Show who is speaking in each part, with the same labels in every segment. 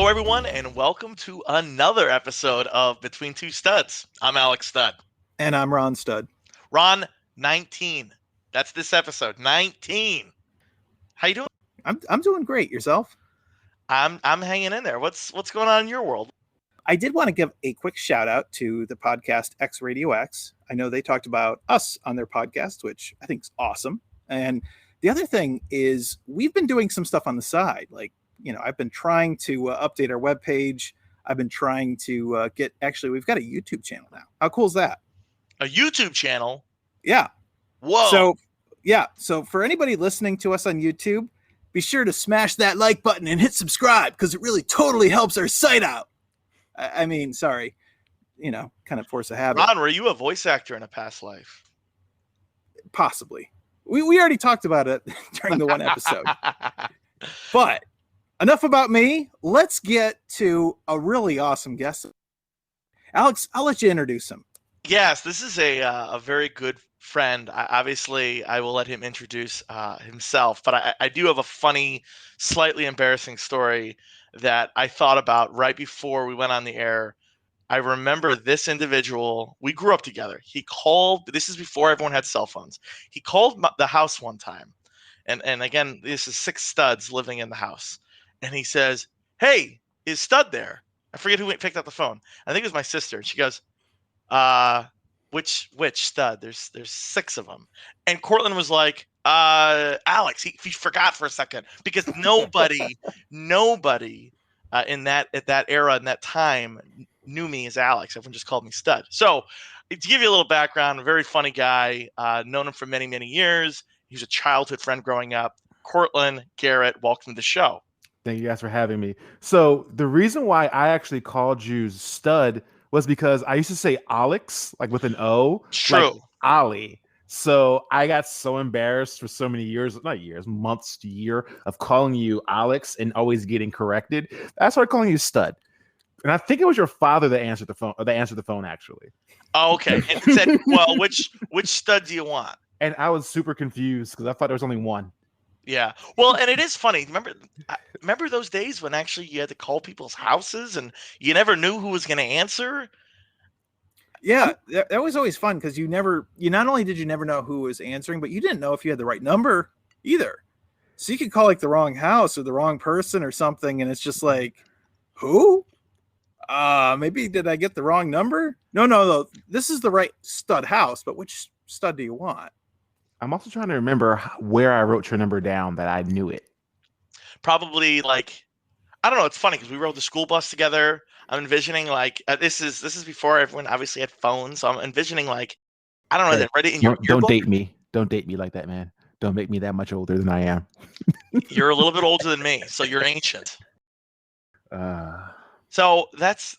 Speaker 1: Hello, everyone, and welcome to another episode of Between Two Studs. I'm Alex Stud.
Speaker 2: And I'm Ron Stud.
Speaker 1: Ron, 19. That's this episode, 19. How you doing?
Speaker 2: I'm doing great. Yourself?
Speaker 1: I'm hanging in there. What's going on in your world?
Speaker 2: I did want to give a quick shout out to the podcast X Radio X. I know they talked about us on their podcast, which I think is awesome. And the other thing is we've been doing some stuff on the side. Like, I've been trying to update our webpage. I've been trying to we've got a YouTube channel now. How cool is that?
Speaker 1: A YouTube channel?
Speaker 2: Yeah.
Speaker 1: Whoa.
Speaker 2: So for anybody listening to us on YouTube, be sure to smash that like button and hit subscribe because it really totally helps our site out. I mean, sorry, kind of force a habit.
Speaker 1: Ron, were you a voice actor in a past life?
Speaker 2: Possibly. We already talked about it during the one episode. But enough about me. Let's get to a really awesome guest. Alex, I'll let you introduce him.
Speaker 1: Yes, this is a very good friend. I will let him introduce himself, but I do have a funny, slightly embarrassing story that I thought about right before we went on the air. I remember this individual. We grew up together. He called. This is before everyone had cell phones. He called the house one time, and again, this is 6 studs living in the house, and he says, "Hey, is Stud there?" I forget who picked up the phone. I think it was my sister. She goes, which stud? There's 6 of them. And Courtland was like, Alex, he forgot for a second because nobody at that era in that time knew me as Alex. Everyone just called me Stud. So to give you a little background, a very funny guy, known him for many, many years. He was a childhood friend growing up. Courtland Garrett, welcome to the show.
Speaker 3: Thank you guys for having me. So the reason why I actually called you Stud was because I used to say Alex, like with an O.
Speaker 1: True.
Speaker 3: Like Ollie. So I got so embarrassed for so many years, months to year of calling you Alex and always getting corrected. I started calling you Stud. And I think it was your father that answered the phone, actually.
Speaker 1: Oh, okay. And said, well, which stud do you want?
Speaker 3: And I was super confused because I thought there was only one.
Speaker 1: Yeah. Well, and it is funny. Remember those days when actually you had to call people's houses and you never knew who was going to answer?
Speaker 2: Yeah, that was always fun because not only did you never know who was answering, but you didn't know if you had the right number either. So you could call like the wrong house or the wrong person or something, and it's just like, who? Maybe did I get the wrong number? No. This is the right stud house, but which stud do you want?
Speaker 3: I'm also trying to remember where I wrote your number down that I knew it.
Speaker 1: Probably like, I don't know. It's funny because we rode the school bus together. I'm envisioning like this is before everyone obviously had phones. So I'm envisioning like, I don't know. Hey, read it in your
Speaker 3: don't date me. Don't date me like that, man. Don't make me that much older than I am.
Speaker 1: You're a little bit older than me, so you're ancient. So that's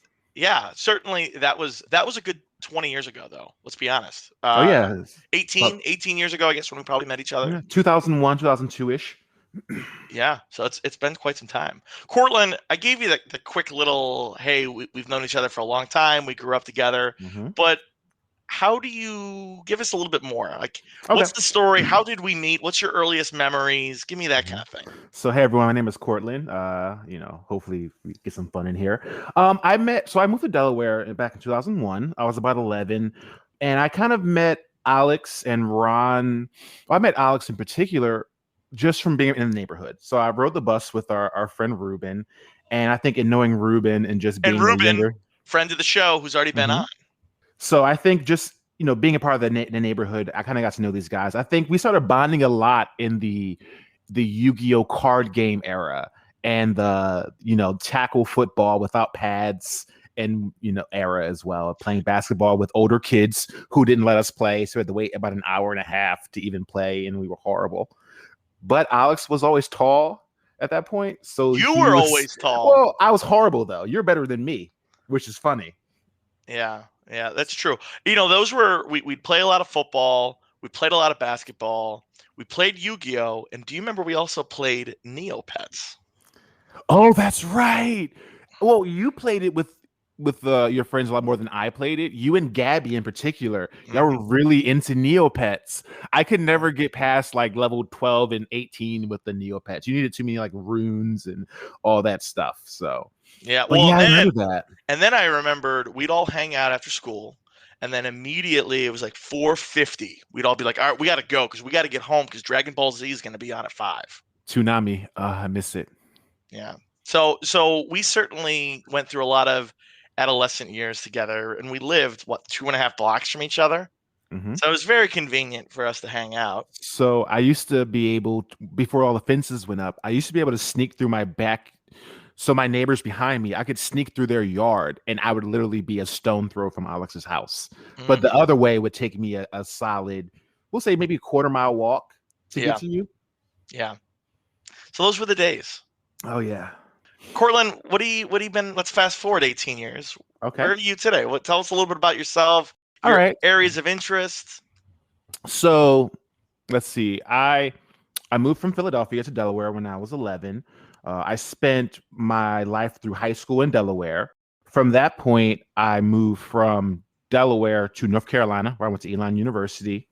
Speaker 1: certainly that was a good 20 years ago though. Let's be honest. 18 years ago, I guess, when we probably met each other.
Speaker 3: 2001, 2002-ish.
Speaker 1: Yeah, so it's been quite some time. Courtland, I gave you the quick little, hey, we've known each other for a long time. We grew up together. Mm-hmm. But how do you give us a little bit more? Like, what's the story? How did we meet? What's your earliest memories? Give me that kind of thing.
Speaker 3: So, hey, everyone, my name is Courtland. Hopefully we get some fun in here. I moved to Delaware back in 2001. I was about 11, and I kind of met Alex and Ron. Well, I met Alex in particular just from being in the neighborhood. So I rode the bus with our friend Ruben, and I think in knowing Ruben and just being younger,
Speaker 1: friend of the show who's already been on.
Speaker 3: So I think just being a part of the neighborhood, I kind of got to know these guys. I think we started bonding a lot in the Yu-Gi-Oh card game era and the tackle football without pads and era as well. Playing basketball with older kids who didn't let us play, so we had to wait about an hour and a half to even play, and we were horrible. But Alex was always tall at that point. So
Speaker 1: you were always tall.
Speaker 3: Well, I was horrible, though. You're better than me, which is funny.
Speaker 1: Yeah, that's true. Those were, we'd play a lot of football. We played a lot of basketball. We played Yu-Gi-Oh! And do you remember we also played Neopets?
Speaker 3: Oh, that's right. Well, you played it with your friends a lot more than I played it. You and Gabby in particular, y'all were really into Neopets. I could never get past like level 12 and 18 with the Neopets. You needed too many like runes and all that stuff. So
Speaker 1: Yeah.
Speaker 3: But
Speaker 1: Well,
Speaker 3: yeah, I
Speaker 1: then
Speaker 3: remember that.
Speaker 1: and then I remembered we'd all hang out after school, and then immediately it was like 4:50. We'd all be like, "All right, we got to go because we got to get home because Dragon Ball Z is going to be on at 5."
Speaker 3: Toonami. I miss it.
Speaker 1: Yeah. So we certainly went through a lot of adolescent years together, and we lived what 2.5 blocks from each other.
Speaker 3: Hmm.
Speaker 1: So it was very convenient for us to hang out.
Speaker 3: So I used to be able to, before all the fences went up, I used to be able to sneak through my back. So my neighbors behind me, I could sneak through their yard and I would literally be a stone throw from Alex's house. But the
Speaker 1: Mhm.
Speaker 3: other way would take me a solid, we'll say maybe a quarter-mile walk to get
Speaker 1: Yeah.
Speaker 3: to you.
Speaker 1: Yeah. So those were the days.
Speaker 3: Oh yeah.
Speaker 1: Courtland, what do you been? Let's fast forward 18 years.
Speaker 3: Okay.
Speaker 1: Where are you today? Tell us a little bit about yourself,
Speaker 3: All
Speaker 1: your
Speaker 3: right.
Speaker 1: areas of interest.
Speaker 3: So let's see. I moved from Philadelphia to Delaware when I was 11. I spent my life through high school in Delaware. From that point, I moved from Delaware to North Carolina, where I went to Elon University.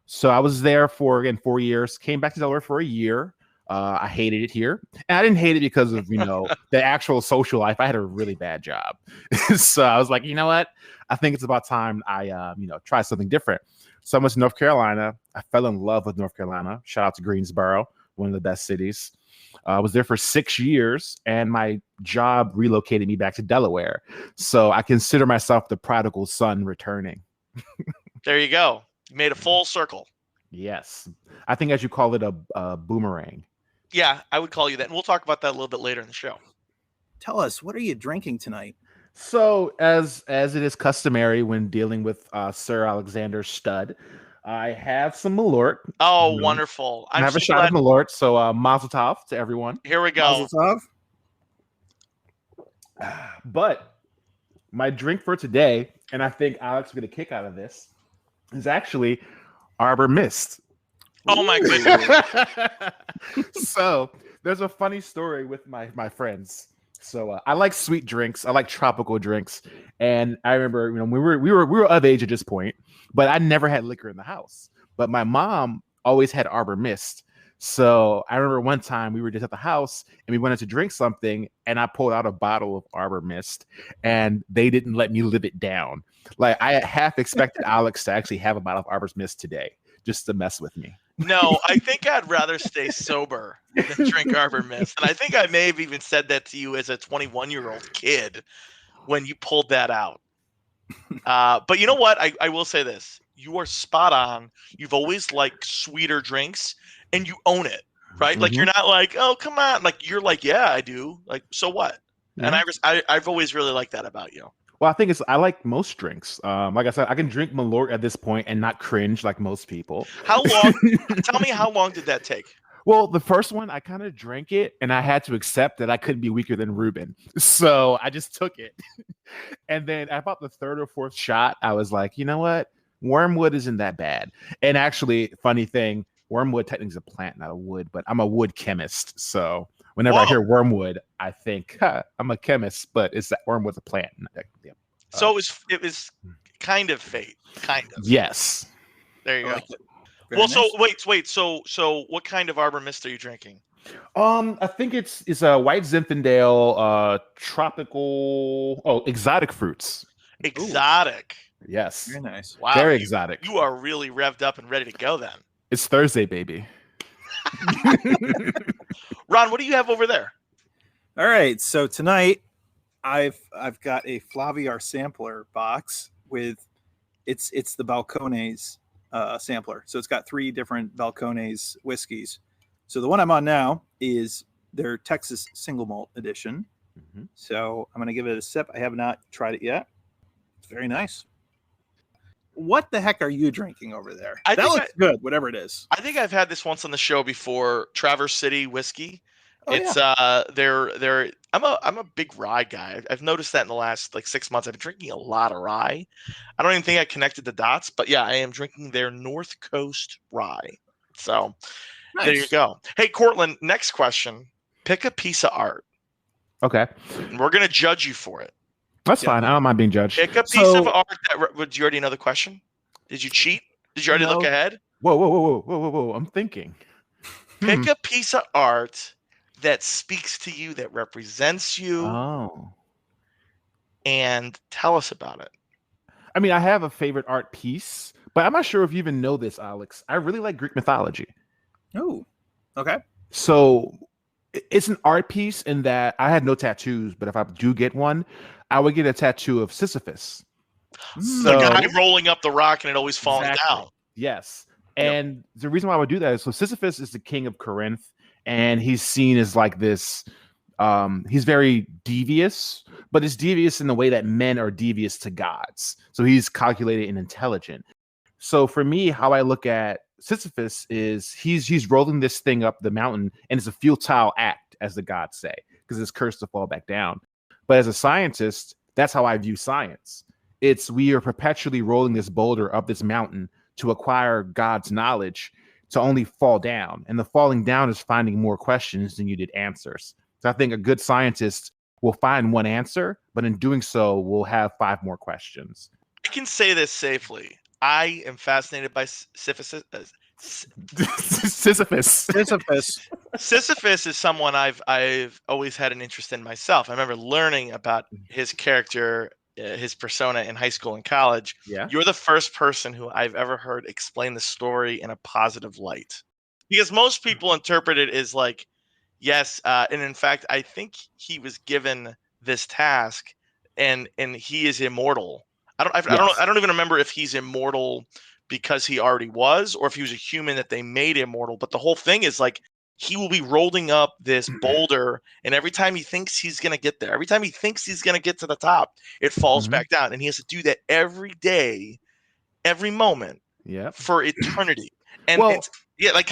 Speaker 3: So I was there for, again, 4 years, came back to Delaware for a year. I hated it here. And I didn't hate it because of, the actual social life. I had a really bad job. So I was like, you know what? I think it's about time I, try something different. So I went to North Carolina. I fell in love with North Carolina. Shout out to Greensboro, one of the best cities. I was there for 6 years, and my job relocated me back to Delaware. So I consider myself the prodigal son returning.
Speaker 1: There you go. You made a full circle.
Speaker 3: Yes. I think as you call it, a boomerang.
Speaker 1: Yeah, I would call you that. And we'll talk about that a little bit later in the show.
Speaker 2: Tell us, what are you drinking tonight?
Speaker 3: So as it is customary when dealing with Sir Alexander Studd, I have some Malort.
Speaker 1: Oh, wonderful.
Speaker 3: I
Speaker 1: I'm
Speaker 3: have
Speaker 1: so
Speaker 3: a shot
Speaker 1: glad.
Speaker 3: of Malort. So Mazel Tov to everyone.
Speaker 1: Here we
Speaker 2: Mazel
Speaker 1: go.
Speaker 2: tov.
Speaker 3: But my drink for today, and I think Alex will get a kick out of this, is actually Arbor Mist.
Speaker 1: Oh my goodness.
Speaker 3: So there's a funny story with my friends. So I like sweet drinks. I like tropical drinks. And I remember, we were of age at this point, but I never had liquor in the house. But my mom always had Arbor Mist. So I remember one time we were just at the house and we wanted to drink something, and I pulled out a bottle of Arbor Mist, and they didn't let me live it down. Like, I half expected Alex to actually have a bottle of Arbor Mist today, just to mess with me.
Speaker 1: No, I think I'd rather stay sober than drink Arbor Mist. And I think I may have even said that to you as a 21-year-old kid when you pulled that out. But you know what? I will say this. You are spot on. You've always liked sweeter drinks, and you own it, right? Like, you're not like, oh, come on. Like, you're like, yeah, I do. Like, so what? And I've always really liked that about you.
Speaker 3: Well, I think I like most drinks. Like I said, I can drink Malort at this point and not cringe like most people.
Speaker 1: How long? Tell me, how long did that take?
Speaker 3: Well, the first one, I kind of drank it, and I had to accept that I couldn't be weaker than Ruben. So I just took it. And then at about the third or fourth shot, I was like, you know what? Wormwood isn't that bad. And actually, funny thing, wormwood technically is a plant, not a wood, but I'm a wood chemist. So whenever I hear wormwood, I think I'm a chemist, but it's that wormwood's a plant. Yeah.
Speaker 1: So it was kind of fate, kind of.
Speaker 3: Yes.
Speaker 1: There you go.
Speaker 2: Like
Speaker 1: Well,
Speaker 2: nice.
Speaker 1: so wait. So what kind of Arbor Mist are you drinking?
Speaker 3: I think it's a white Zinfandel, tropical, exotic fruits.
Speaker 1: Exotic.
Speaker 3: Yes.
Speaker 2: Very nice.
Speaker 1: Wow.
Speaker 3: Very exotic.
Speaker 1: You are really revved up and ready to go then.
Speaker 3: It's Thursday, baby.
Speaker 1: Ron, what do you have over there?
Speaker 2: All right. So tonight I've got a Flaviar sampler box with it's the Balcones sampler. So it's got 3 different Balcones whiskeys. So the one I'm on now is their Texas single malt edition.
Speaker 3: Mm-hmm.
Speaker 2: So I'm going to give it a sip. I have not tried it yet. It's very nice. What the heck are you drinking over there? That looks good, whatever it is.
Speaker 1: I think I've had this once on the show before. Traverse City whiskey.
Speaker 2: Oh,
Speaker 1: It's they're I'm a big rye guy. I've noticed that in the last 6 months. I've been drinking a lot of rye. I don't even think I connected the dots, but yeah, I am drinking their North Coast rye. So
Speaker 2: Nice.
Speaker 1: There you go. Hey, Courtland, next question. Pick a piece of art.
Speaker 3: Okay.
Speaker 1: And we're gonna judge you for it.
Speaker 3: That's fine. I don't mind being judged.
Speaker 1: Pick a piece of art that did you already know the question? Did you cheat? Did you already look ahead?
Speaker 3: Whoa. I'm thinking.
Speaker 1: Pick a piece of art that speaks to you, that represents you,
Speaker 3: Oh.
Speaker 1: and tell us about it.
Speaker 3: I mean, I have a favorite art piece, but I'm not sure if you even know this, Alex. I really like Greek mythology.
Speaker 2: Oh, okay.
Speaker 3: So it's an art piece in that I had no tattoos, but if I do get one, I would get a tattoo of Sisyphus.
Speaker 1: The guy
Speaker 3: So
Speaker 1: rolling up the rock and it always falling down.
Speaker 3: Yes. And the reason why I would do that is so Sisyphus is the king of Corinth, and he's seen as like this. He's very devious, but it's devious in the way that men are devious to gods. So he's calculated and intelligent. So for me, how I look at Sisyphus is he's rolling this thing up the mountain, and it's a futile act, as the gods say, because it's cursed to fall back down. But as a scientist, that's how I view science. It's we are perpetually rolling this boulder up this mountain to acquire God's knowledge to only fall down. And the falling down is finding more questions than you did answers. So I think a good scientist will find one answer, but in doing so, will have 5 more questions.
Speaker 1: I can say this safely. I am fascinated by Sisyphus.
Speaker 3: Sisyphus.
Speaker 1: Sisyphus is someone I've always had an interest in myself. I remember learning about his character, his persona in high school and college.
Speaker 3: Yeah.
Speaker 1: You're the first person who I've ever heard explain the story in a positive light. Because most people interpret it as like, yes, and in fact, I think he was given this task, and he is immortal. I don't even remember if he's immortal because he already was, or if he was a human that they made immortal. But the whole thing is like he will be rolling up this boulder, and every time he thinks he's gonna get there, every time he thinks he's gonna get to the top, it falls back down, and he has to do that every day, every moment, for eternity. And it's like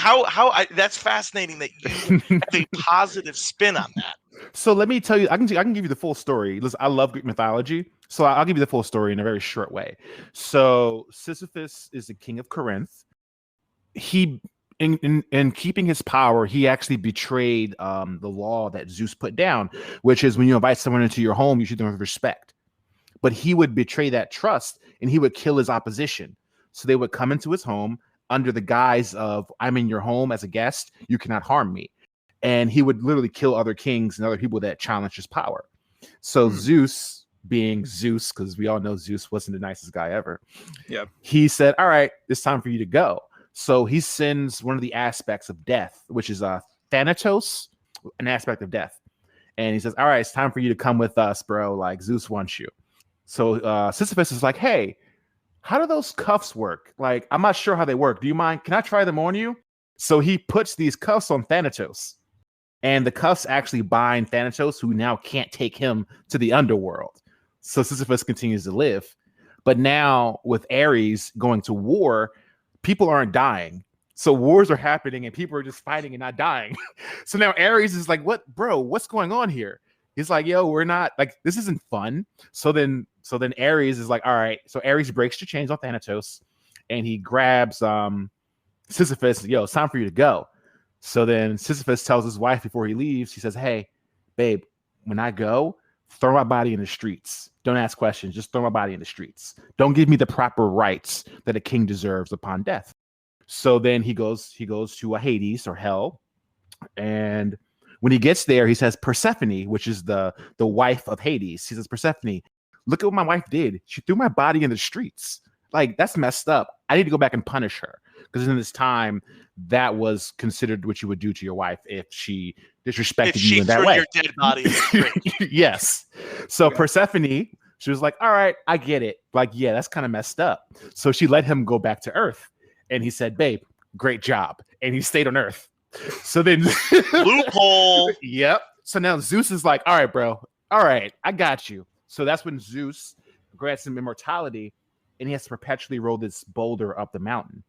Speaker 1: that's fascinating that you have a positive spin on that.
Speaker 3: So let me tell you, I can give you the full story. Listen, I love Greek mythology, so I'll give you the full story in a very short way. So Sisyphus is the king of Corinth. He, in keeping his power, he actually betrayed the law that Zeus put down, which is when you invite someone into your home, you should do them with respect. But he would betray that trust, and he would kill his opposition. So they would come into his home under the guise of, I'm in your home as a guest, you cannot harm me. And he would literally kill other kings and other people that challenged his power. So Zeus, being Zeus, because we all know Zeus wasn't the nicest guy ever.
Speaker 2: Yeah.
Speaker 3: He said, all right, it's time for you to go. So he sends one of the aspects of death, which is Thanatos, an aspect of death. And he says, all right, it's time for you to come with us, bro. Like Zeus wants you. So Sisyphus is like, hey, how do those cuffs work? Like, I'm not sure how they work. Do you mind? Can I try them on you? So he puts these cuffs on Thanatos. And the cuffs actually bind Thanatos, who now can't take him to the underworld. So Sisyphus continues to live. But now with Ares going to war, people aren't dying. So wars are happening and people are just fighting and not dying. So now Ares is like, what, bro, what's going on here? He's like, yo, we're not, like, this isn't fun. So then Ares is like, all right. So Ares breaks the chains on Thanatos and he grabs Sisyphus. Yo, it's time for you to go. So then Sisyphus tells his wife before he leaves, he says, hey, babe, when I go, throw my body in the streets. Don't ask questions. Just throw my body in the streets. Don't give me the proper rights that a king deserves upon death. So then he goes to a Hades or hell. And when he gets there, he says, Persephone, which is the wife of Hades. He says, Persephone, look at what my wife did. She threw my body in the streets. Like, that's messed up. I need to go back and punish her. Because in this time, that was considered what you would do to your wife if she disrespected you in that way.
Speaker 1: Your dead body in the street.
Speaker 3: Yes. So Persephone, she was like, all right, I get it. Like, yeah, that's kind of messed up. So she let him go back to Earth. And he said, babe, great job. And he stayed on Earth. So then
Speaker 1: loophole.
Speaker 3: Yep. So now Zeus is like, all right, bro. All right, I got you. So that's when Zeus grants him immortality, and he has to perpetually roll this boulder up the mountain.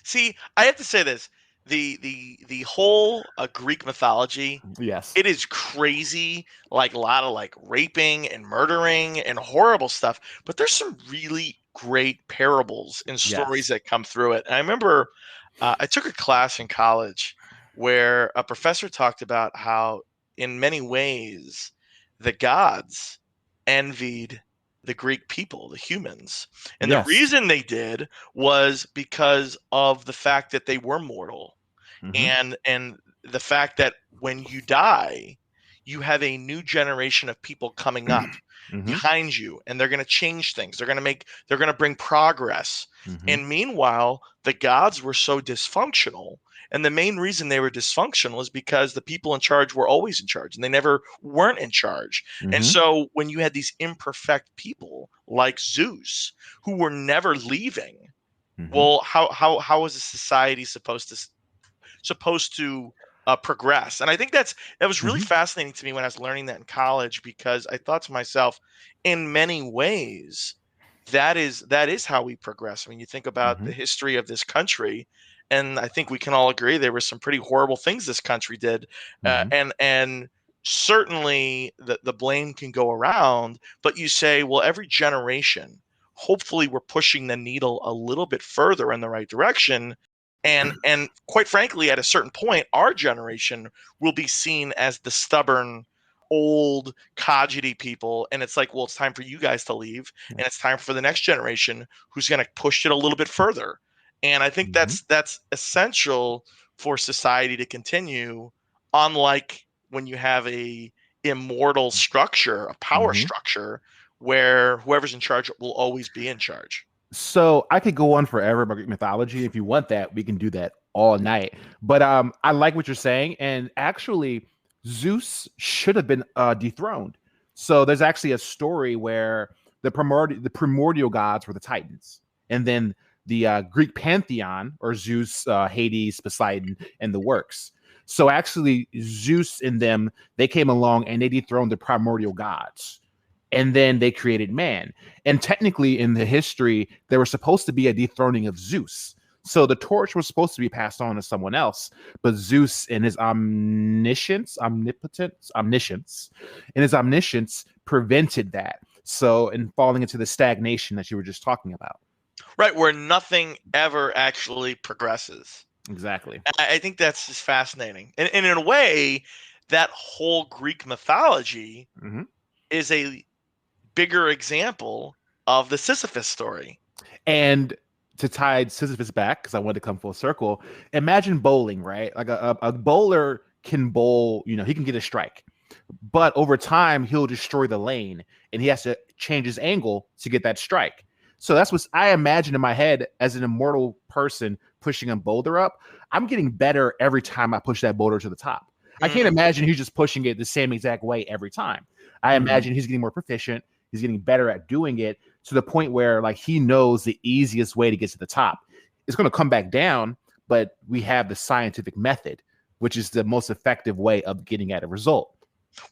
Speaker 1: See, I have to say this: the whole Greek mythology,
Speaker 3: yes,
Speaker 1: it is crazy. Like a lot of like raping and murdering and horrible stuff. But there's some really great parables and stories that come through it. And I remember I took a class in college where a professor talked about how, in many ways, the gods envied the Greek people, the humans. And the reason they did was because of the fact that they were mortal. And the fact that when you die, you have a new generation of people coming up behind you, and they're going to change things. They're going to bring progress. And meanwhile, the gods were so dysfunctional. And the main reason they were dysfunctional is because the people in charge were always in charge and they never weren't in charge. And so when you had these imperfect people like Zeus who were never leaving, well, how is a society supposed to progress? And I think that was really fascinating to me when I was learning that in college, because I thought to myself, in many ways, that is how we progress. When you think about the history of this country, and I think we can all agree there were some pretty horrible things this country did, and certainly the blame can go around. But you say, well, every generation, hopefully, we're pushing the needle a little bit further in the right direction. And quite frankly, at a certain point, our generation will be seen as the stubborn, old, codgety people. And it's like, well, it's time for you guys to leave. And it's time for the next generation who's going to push it a little bit further. And I think that's essential for society to continue, unlike when you have a immortal structure, a power structure, where whoever's in charge will always be in charge.
Speaker 3: So I could go on forever about Greek mythology. If you want that, we can do that all night. But I like what you're saying. And actually, Zeus should have been dethroned. So there's actually a story where the primordial gods were the Titans. And then the Greek pantheon, or Zeus, Hades, Poseidon, and the works. So actually, Zeus and them, they came along and they dethroned the primordial gods. And then they created man. And technically, in the history, there was supposed to be a dethroning of Zeus. So the torch was supposed to be passed on to someone else. But Zeus, in his omniscience, prevented that. So, in falling into the stagnation that you were just talking about.
Speaker 1: Right, where nothing ever actually progresses.
Speaker 3: Exactly.
Speaker 1: I think that's just fascinating. And in a way, that whole Greek mythology is a bigger example of the Sisyphus story.
Speaker 3: And to tie Sisyphus back, because I wanted to come full circle, imagine bowling, right? Like a bowler can bowl, he can get a strike. But over time, he'll destroy the lane, and he has to change his angle to get that strike. So that's what I imagine in my head as an immortal person pushing a boulder up. I'm getting better every time I push that boulder to the top. I can't imagine he's just pushing it the same exact way every time. I imagine he's getting more proficient. He's getting better at doing it to the point where, like, he knows the easiest way to get to the top. It's going to come back down, but we have the scientific method, which is the most effective way of getting at a result.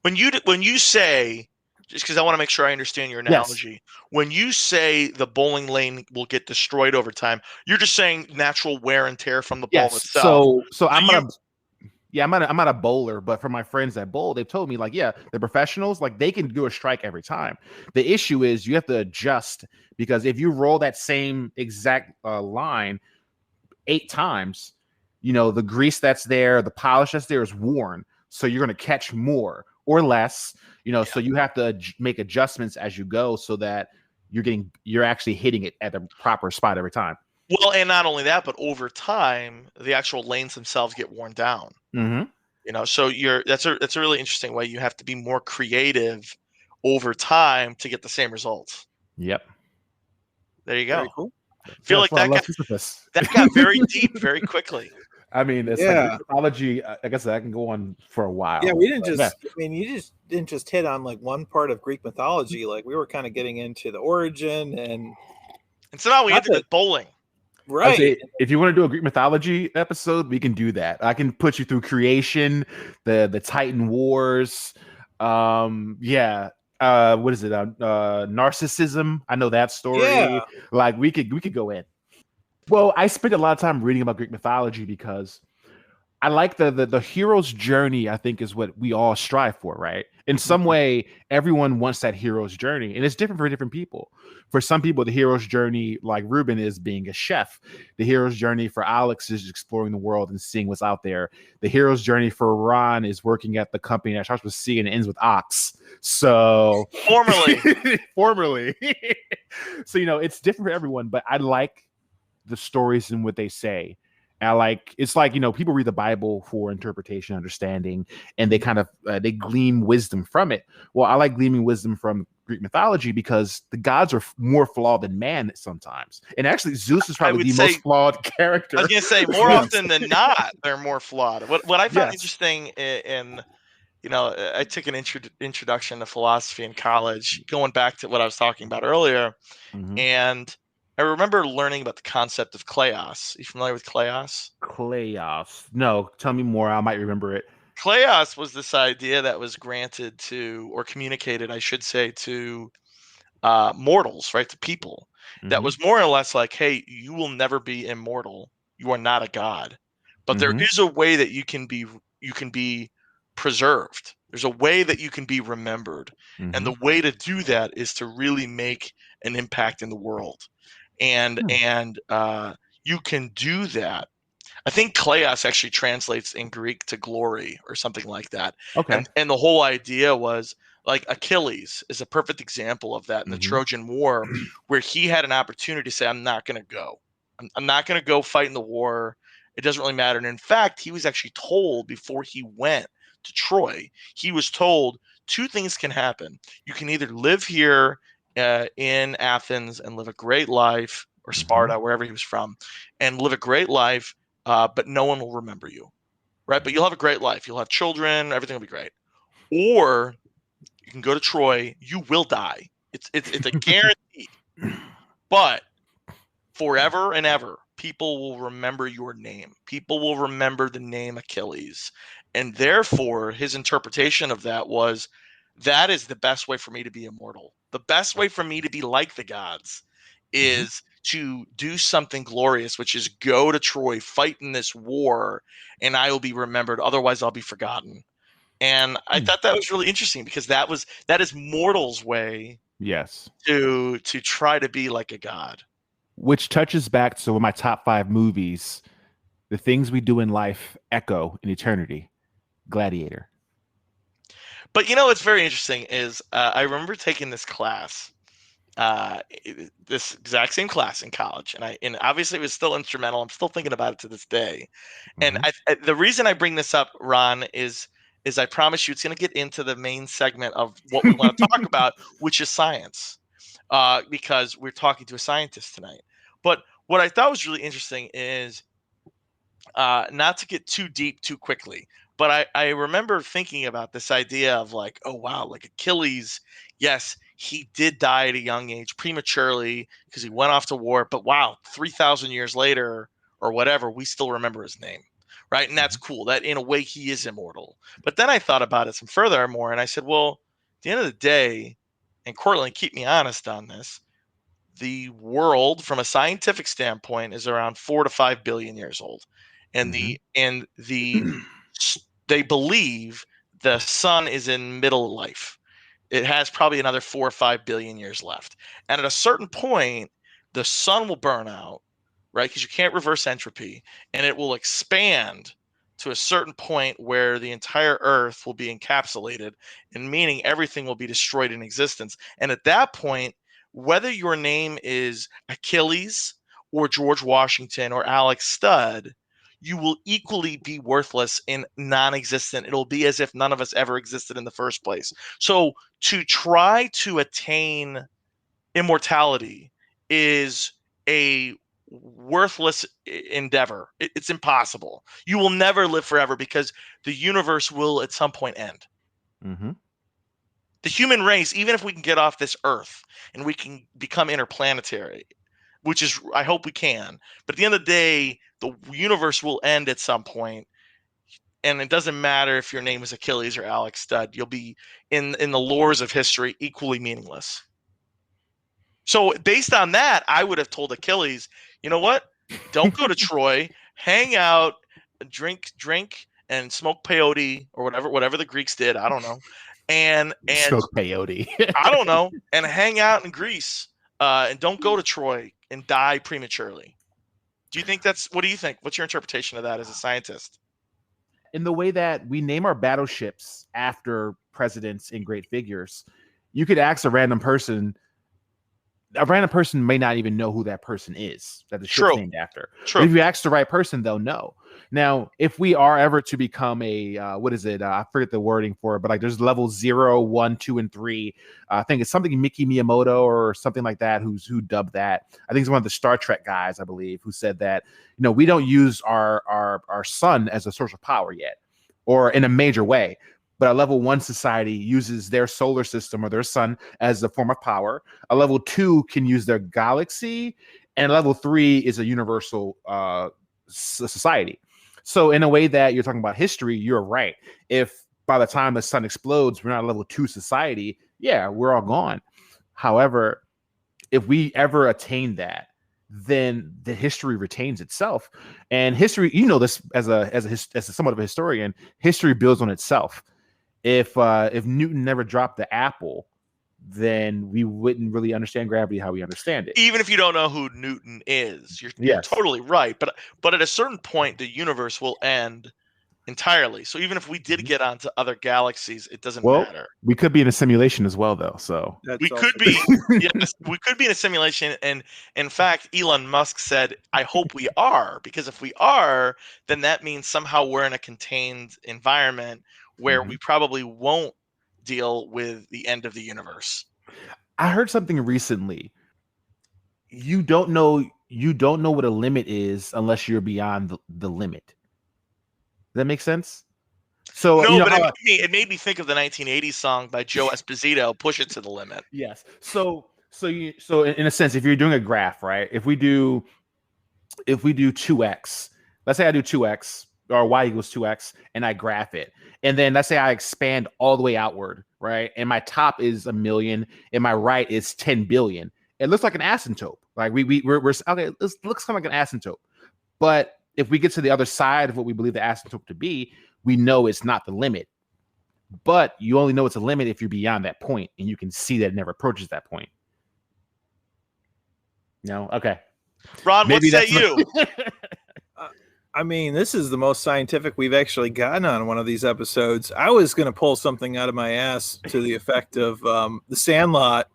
Speaker 1: When you say, just because I want to make sure I understand your analogy, when you say the bowling lane will get destroyed over time, you're just saying natural wear and tear from the ball itself.
Speaker 3: So I'm not a bowler, but from my friends that bowl, they've told me, like, yeah, the professionals, like, they can do a strike every time. The issue is you have to adjust, because if you roll that same exact line 8 times, the grease that's there, the polish that's there is worn. So you're going to catch more or less, so you have to make adjustments as you go so that you're actually hitting it at the proper spot every time.
Speaker 1: Well, and not only that, but over time, the actual lanes themselves get worn down. So that's a really interesting way. You have to be more creative over time to get the same results.
Speaker 3: Yep.
Speaker 1: There you go.
Speaker 2: Very cool.
Speaker 1: Feel like that got very deep very quickly.
Speaker 3: I mean, it's like mythology. Like I said, I can go on for a while.
Speaker 2: Yeah, we didn't just. I mean, you just didn't just hit on like one part of Greek mythology. Like, we were kind of getting into the origin, and
Speaker 1: so now we ended with bowling.
Speaker 2: Right.
Speaker 3: If you want to do a Greek mythology episode, we can do that. I can put you through creation, the Titan Wars. What is it? Narcissism. I know that story.
Speaker 2: Yeah.
Speaker 3: Like, we could go in. Well, I spent a lot of time reading about Greek mythology because I like the hero's journey. I think is what we all strive for, right? In some way, everyone wants that hero's journey, and it's different for different people. For some people, the hero's journey, like Ruben, is being a chef. The hero's journey for Alex is exploring the world and seeing what's out there. The hero's journey for Ron is working at the company that starts with C and ends with Ox. So formerly. So it's different for everyone, but I like the stories and what they say. It's like, people read the Bible for interpretation, understanding, and they kind of they glean wisdom from it. Well, I like gleaming wisdom from Greek mythology because the gods are more flawed than man sometimes. And actually, Zeus is
Speaker 1: I
Speaker 3: probably
Speaker 1: would
Speaker 3: the
Speaker 1: say,
Speaker 3: most flawed character.
Speaker 1: I was going to say, more often than not, they're more flawed. What I found
Speaker 3: Yes.
Speaker 1: interesting in I took an introduction to philosophy in college, going back to what I was talking about earlier,
Speaker 3: Mhm.
Speaker 1: and I remember learning about the concept of kleos. You familiar with kleos?
Speaker 3: Kleos. No, tell me more. I might remember it.
Speaker 1: Kleos was this idea that was granted to, or communicated, I should say, to mortals, right? To people. That
Speaker 3: Mhm.
Speaker 1: was more or less like, hey, you will never be immortal. You are not a god, but there
Speaker 3: Mhm.
Speaker 1: is a way that you can be preserved. There's a way that you can be remembered, and
Speaker 3: Mhm.
Speaker 1: the way to do that is to really make an impact in the world, and
Speaker 3: Hmm.
Speaker 1: you can do that. I think kleos actually translates in Greek to glory or something like that.
Speaker 3: Okay.
Speaker 1: And the whole idea was like Achilles is a perfect example of that in the
Speaker 3: Mhm.
Speaker 1: Trojan War, where he had an opportunity to say, I'm not going to go. I'm not going to go fight in the war. It doesn't really matter. And in fact, he was actually told before he went to Troy, he was told two things can happen. You can either live here in Athens and live a great life, or
Speaker 3: Mhm.
Speaker 1: Sparta, wherever he was from, and live a great life, but no one will remember you, right? But you'll have a great life. You'll have children. Everything will be great. Or you can go to Troy. You will die. It's a guarantee. But forever and ever, people will remember your name. People will remember the name Achilles, and therefore his interpretation of that was, that is the best way for me to be immortal. The best way for me to be like the gods
Speaker 3: Mhm.
Speaker 1: is to do something glorious, which is go to Troy, fight in this war, and I will be remembered. Otherwise, I'll be forgotten. And I
Speaker 3: Hmm.
Speaker 1: thought that was really interesting because that is mortals' way
Speaker 3: Yes.
Speaker 1: to try to be like a god.
Speaker 3: Which touches back to one of my top 5 movies. The things we do in life echo in eternity. Gladiator.
Speaker 1: But what's very interesting is I remember taking this class, this exact same class in college, and obviously it was still instrumental. I'm still thinking about it to this day. And
Speaker 3: Mhm.
Speaker 1: the reason I bring this up, Ron, is I promise you it's going to get into the main segment of what we want to talk about, which is science, because we're talking to a scientist tonight. But what I thought was really interesting is, not to get too deep too quickly, but I remember thinking about this idea of like, oh wow, like Achilles, yes, he did die at a young age prematurely because he went off to war, but wow, 3,000 years later or whatever, we still remember his name, right? And that's
Speaker 3: Mhm.
Speaker 1: cool. That in a way he is immortal. But then I thought about it some further more, and I said, well, at the end of the day, and Courtland, keep me honest on this, the world from a scientific standpoint is around 4 to 5 billion years old, and
Speaker 3: Mhm.
Speaker 1: they believe the sun is in middle life. It has probably another 4 or 5 billion years left, and at a certain point the sun will burn out, right? Because you can't reverse entropy, and it will expand to a certain point where the entire earth will be encapsulated, and meaning everything will be destroyed in existence. And at that point, whether your name is Achilles or George Washington or Alex Studd, you will equally be worthless and non-existent. It'll be as if none of us ever existed in the first place. So to try to attain immortality is a worthless endeavor. It's impossible. You will never live forever because the universe will at some point end.
Speaker 3: Mhm.
Speaker 1: The human race, even if we can get off this earth and we can become interplanetary, which is, I hope we can, but at the end of the day, the universe will end at some point, and it doesn't matter if your name is Achilles or Alex Studd. You'll be in the lores of history equally meaningless. So based on that, I would have told Achilles, you know what? Don't go to Troy. Hang out, drink, and smoke peyote or whatever the Greeks did. I don't know, and
Speaker 3: Smoke peyote.
Speaker 1: I don't know, and hang out in Greece, and don't go to Troy and die prematurely. Do you think that's? What do you think? What's your interpretation of that as a scientist?
Speaker 3: In the way that we name our battleships after presidents and great figures, you could ask a random person, a random person may not even know who that person is that the ship's
Speaker 1: True.
Speaker 3: named after.
Speaker 1: True.
Speaker 3: But if you ask the right person, they'll know. Now, if we are ever to become a what is it? I forget the wording for it, but like there's level 0, 1, 2, and 3. I think it's something Mickey Miyamoto or something like that who dubbed that. I think it's one of the Star Trek guys, I believe, who said that we don't use our sun as a source of power yet, or in a major way. But a level 1 society uses their solar system or their sun as a form of power. A level 2 can use their galaxy, and level 3 is a universal society. So in a way that you're talking about history, you're right. If by the time the sun explodes, we're not a level 2 society, yeah, we're all gone. However, if we ever attain that, then the history retains itself. And history, this as somewhat of a historian, history builds on itself. If Newton never dropped the apple, then we wouldn't really understand gravity how we understand it.
Speaker 1: Even if you don't know who Newton is, you're totally right. But at a certain point, the universe will end entirely. So even if we did get onto other galaxies, it doesn't matter.
Speaker 3: We could be in a simulation as well, though. So
Speaker 1: we could be, yes, we could be in a simulation. And in fact, Elon Musk said, "I hope we are, because if we are, then that means somehow we're in a contained environment where we probably won't deal with the end of the universe."
Speaker 3: I heard something recently. You don't know what a limit is unless you're beyond the limit. Does that make sense? So
Speaker 1: no, but it made me think of the 1980s song by Joe Esposito, "Push It to the Limit."
Speaker 3: Yes. So in a sense, if you're doing a graph, right? If we do 2x, let's say I do 2x or y equals 2x, and I graph it, and then let's say I expand all the way outward, right? And my top is 1,000,000, and my right is 10 billion. It looks like an asymptote. Like we're okay. It looks kind of like an asymptote, but if we get to the other side of what we believe the asymptote to be, we know it's not the limit. But you only know it's a limit if you're beyond that point, and you can see that it never approaches that point. No? Okay.
Speaker 1: Ron, what say you?
Speaker 2: I mean, this is the most scientific we've actually gotten on one of these episodes. I was going to pull something out of my ass to the effect of The Sandlot,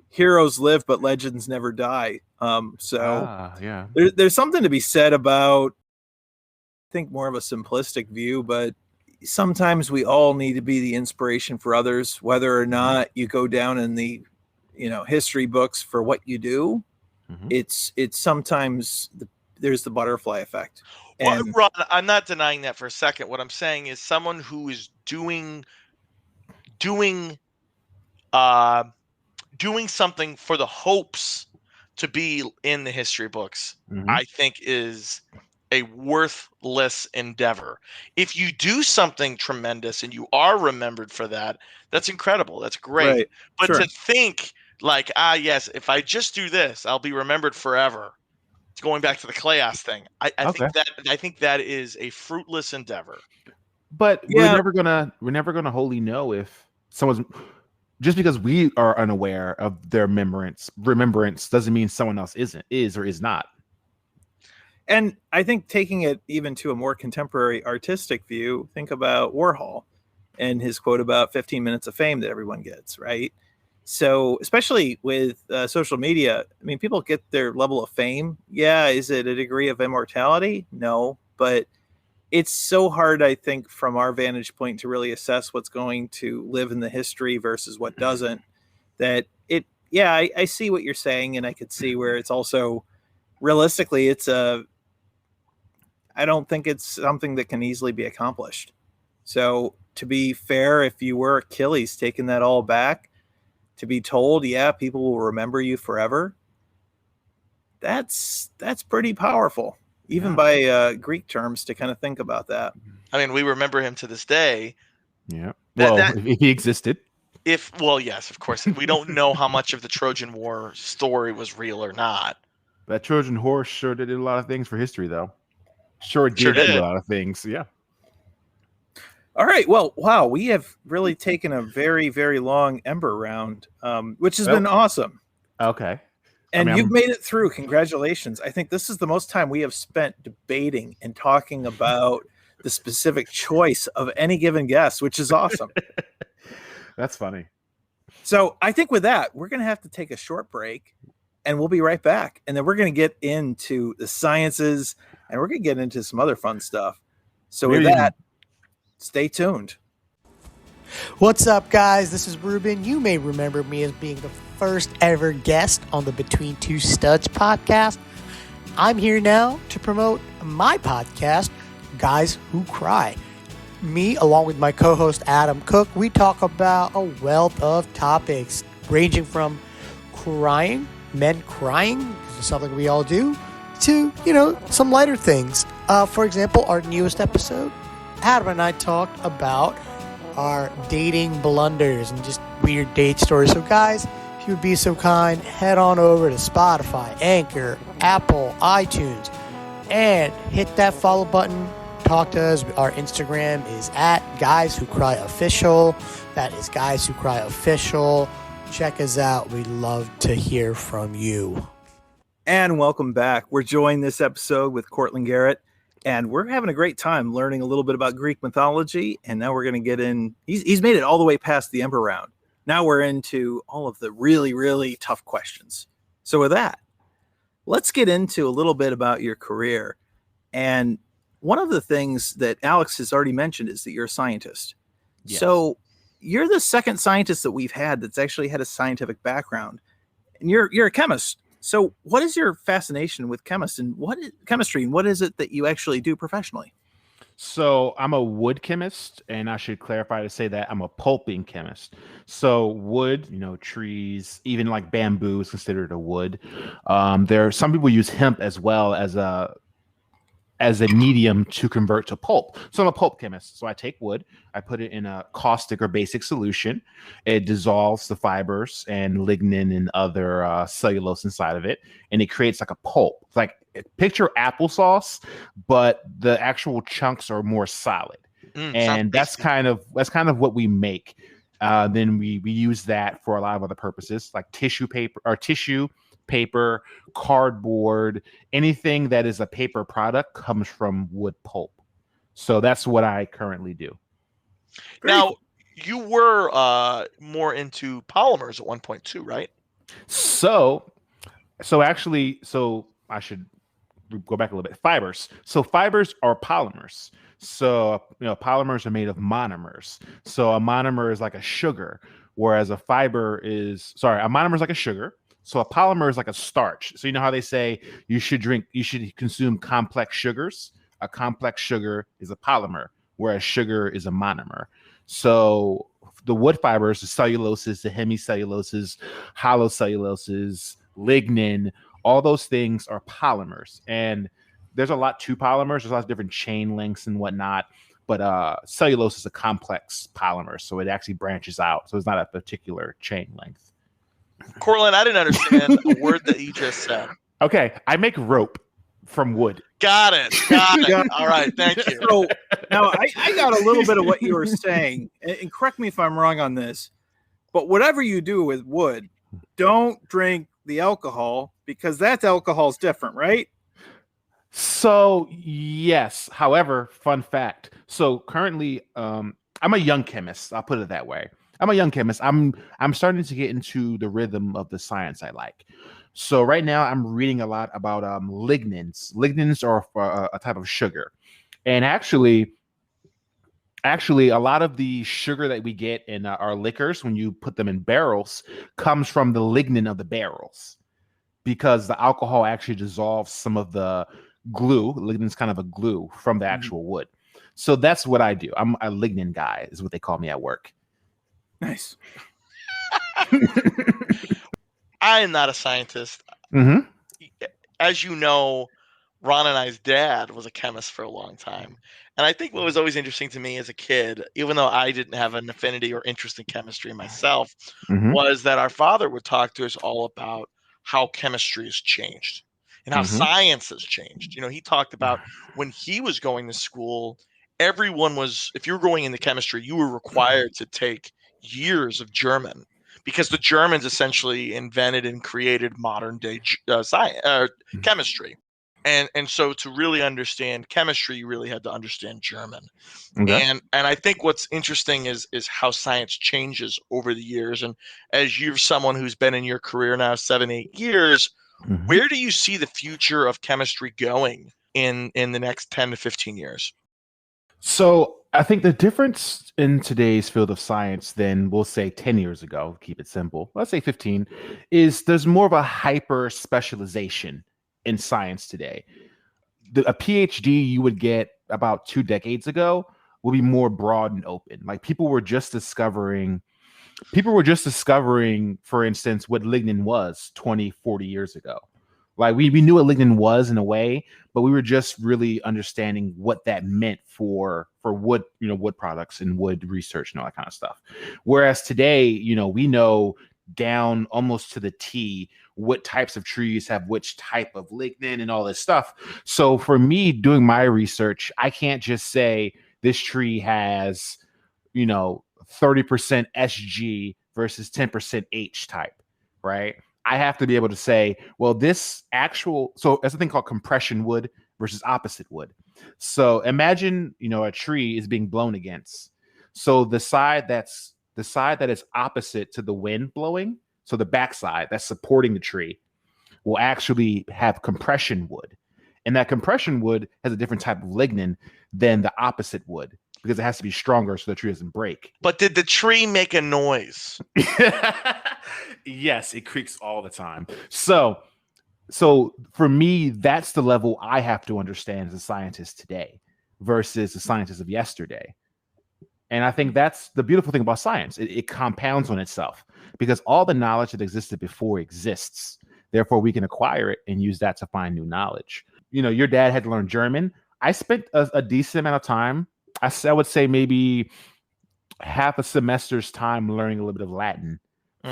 Speaker 2: heroes live, but legends never die.
Speaker 3: Yeah.
Speaker 2: There's something to be said about, I think, more of a simplistic view, but sometimes we all need to be the inspiration for others, whether or not you go down in the, history books for what you do. It's sometimes there's the butterfly effect.
Speaker 1: Well, Ron, I'm not denying that for a second. What I'm saying is someone who is doing something for the hopes to be in the history books, I think is a worthless endeavor. If you do something tremendous and you are remembered for that, that's incredible. That's great.
Speaker 2: Right.
Speaker 1: But
Speaker 2: Sure.
Speaker 1: to think like, yes, if I just do this, I'll be remembered forever. It's going back to the chaos thing. I think that is a fruitless endeavor.
Speaker 3: But we're never gonna wholly know if someone's, just because we are unaware of their remembrance doesn't mean someone else is or is not.
Speaker 2: And I think taking it even to a more contemporary artistic view, think about Warhol and his quote about 15 minutes of fame that everyone gets, right? So especially with social media, I mean, people get their level of fame. Yeah. Is it a degree of immortality? No, but it's so hard, I think, from our vantage point to really assess what's going to live in the history versus what doesn't. I see what you're saying, and I could see where it's also realistically, I don't think it's something that can easily be accomplished. So to be fair, if you were Achilles taking that all back, to be told, people will remember you forever, that's pretty powerful, even by Greek terms, to kind of think about that.
Speaker 1: I mean, we remember him to this day.
Speaker 3: Yeah. If he existed.
Speaker 1: Yes, of course. We don't know how much of the Trojan War story was real or not.
Speaker 3: That Trojan horse sure did a lot of things for history, though. Sure did a lot of things. Yeah.
Speaker 2: All right. Well, wow. We have really taken a very, very long Ember round, which has been awesome.
Speaker 3: Okay.
Speaker 2: And you've made it through. Congratulations. I think this is the most time we have spent debating and talking about the specific choice of any given guest, which is awesome.
Speaker 3: That's funny.
Speaker 2: So I think with that, we're going to have to take a short break. and we'll be right back. And then we're going to get into the sciences, and we're going to get into some other fun stuff. So with that, stay tuned.
Speaker 4: What's up, guys? This is Ruben. You may remember me as being the first ever guest on the Between Two Studs podcast. I'm here now to promote my podcast, Guys Who Cry. Me, along with my co-host Adam Cook, we talk about a wealth of topics ranging from crying, men crying, because it's something we all do, to, some lighter things. For example, our newest episode, Adam and I talked about our dating blunders and just weird date stories. So guys, if you would be so kind, head on over to Spotify, Anchor, Apple, iTunes, and hit that follow button. Talk to us. Our Instagram is at Guys Who Cry Official. That is Guys Who Cry Official. Check us out. We'd love to hear from you.
Speaker 2: And welcome back. We're joined this episode with Courtland Garrett, and we're having a great time learning a little bit about Greek mythology. And now we're going to get in. He's made it all the way past the Emperor round. Now we're into all of the really, really tough questions. So with that, let's get into a little bit about your career. And one of the things that Alex has already mentioned is that you're a scientist. Yes. So you're the second scientist that we've had that's actually had a scientific background. And you're a chemist. So what is your fascination with chemistry, and what is it that you actually do professionally?
Speaker 3: So I'm a wood chemist, and I should clarify to say that I'm a pulping chemist. So wood, trees, even like bamboo is considered a wood. Some people use hemp as well as a medium to convert to pulp. So I'm a pulp chemist. So I take wood, I put it in a caustic or basic solution. It dissolves the fibers and lignin and other cellulose inside of it, and it creates like a pulp. It's like, picture applesauce, but the actual chunks are more solid. And that's kind of what we make. Then we use that for a lot of other purposes, like tissue paper, cardboard, anything that is a paper product comes from wood pulp. So that's what I currently do.
Speaker 1: Now, you were more into polymers at one point too, right?
Speaker 3: So I should go back a little bit. Fibers. So fibers are polymers. So, polymers are made of monomers. So a monomer is like a sugar, whereas a monomer is like a sugar. So a polymer is like a starch. So you know how they say you should consume complex sugars? A complex sugar is a polymer, whereas sugar is a monomer. So the wood fibers, the celluloses, the hemicelluloses, holocelluloses, lignin, all those things are polymers. And there's a lot to polymers. There's a lot of different chain lengths and whatnot. But cellulose is a complex polymer, so it actually branches out. So it's not a particular chain length.
Speaker 1: Courtland, I didn't understand a word that you just said.
Speaker 3: Okay, I make rope from wood.
Speaker 1: Got it. All right, thank you.
Speaker 2: So now I got a little bit of what you were saying, and correct me if I'm wrong on this, but whatever you do with wood, don't drink the alcohol, because that alcohol is different, right?
Speaker 3: So yes. However, fun fact. So currently, I'm a young chemist. I'll put it that way. I'm a young chemist. I'm starting to get into the rhythm of the science I like. So right now I'm reading a lot about lignins. Lignins are a type of sugar, and actually a lot of the sugar that we get in our liquors, when you put them in barrels, comes from the lignin of the barrels, because the alcohol actually dissolves some of the glue. Lignin is kind of a glue from the actual wood. So that's what I do. I'm a lignin guy, is what they call me at work.
Speaker 2: Nice.
Speaker 1: I am not a scientist.
Speaker 3: Mm-hmm.
Speaker 1: As you know, Ron and I's dad was a chemist for a long time. And I think what was always interesting to me as a kid, even though I didn't have an affinity or interest in chemistry myself, was that our father would talk to us all about how chemistry has changed and how science has changed. He talked about when he was going to school, everyone was, if you were going into chemistry, you were required to take years of German, because the Germans essentially invented and created modern day science, chemistry. And so to really understand chemistry, you really had to understand German.
Speaker 3: Okay.
Speaker 1: And I think what's interesting is how science changes over the years. And as you're someone who's been in your career now 7-8 years,
Speaker 3: Mhm.
Speaker 1: where do you see the future of chemistry going in the next 10 to 15 years?
Speaker 3: So I think the difference in today's field of science than we'll say 10 years ago, keep it simple, let's say 15, is there's more of a hyper specialization in science today. A PhD you would get about 2 decades ago will be more broad and open. Like people were just discovering, for instance, what lignin was 20, 40 years ago. Like we knew what lignin was in a way, but we were just really understanding what that meant for wood, wood products and wood research and all that kind of stuff. Whereas today, we know down almost to the T what types of trees have which type of lignin and all this stuff. So for me doing my research, I can't just say this tree has, 30% SG versus 10% H type, right? I have to be able to say, well, so there's a thing called compression wood versus opposite wood. So imagine, a tree is being blown against. So the side that is opposite to the wind blowing, so the backside that's supporting the tree, will actually have compression wood. And that compression wood has a different type of lignin than the opposite wood because it has to be stronger so the tree doesn't break.
Speaker 1: But did the tree make a noise?
Speaker 3: Yes, it creaks all the time. So for me, that's the level I have to understand as a scientist today versus the scientist of yesterday. And I think that's the beautiful thing about science. It compounds on itself because all the knowledge that existed before exists. Therefore, we can acquire it and use that to find new knowledge. Your dad had to learn German. I spent a decent amount of time. I would say maybe half a semester's time learning a little bit of Latin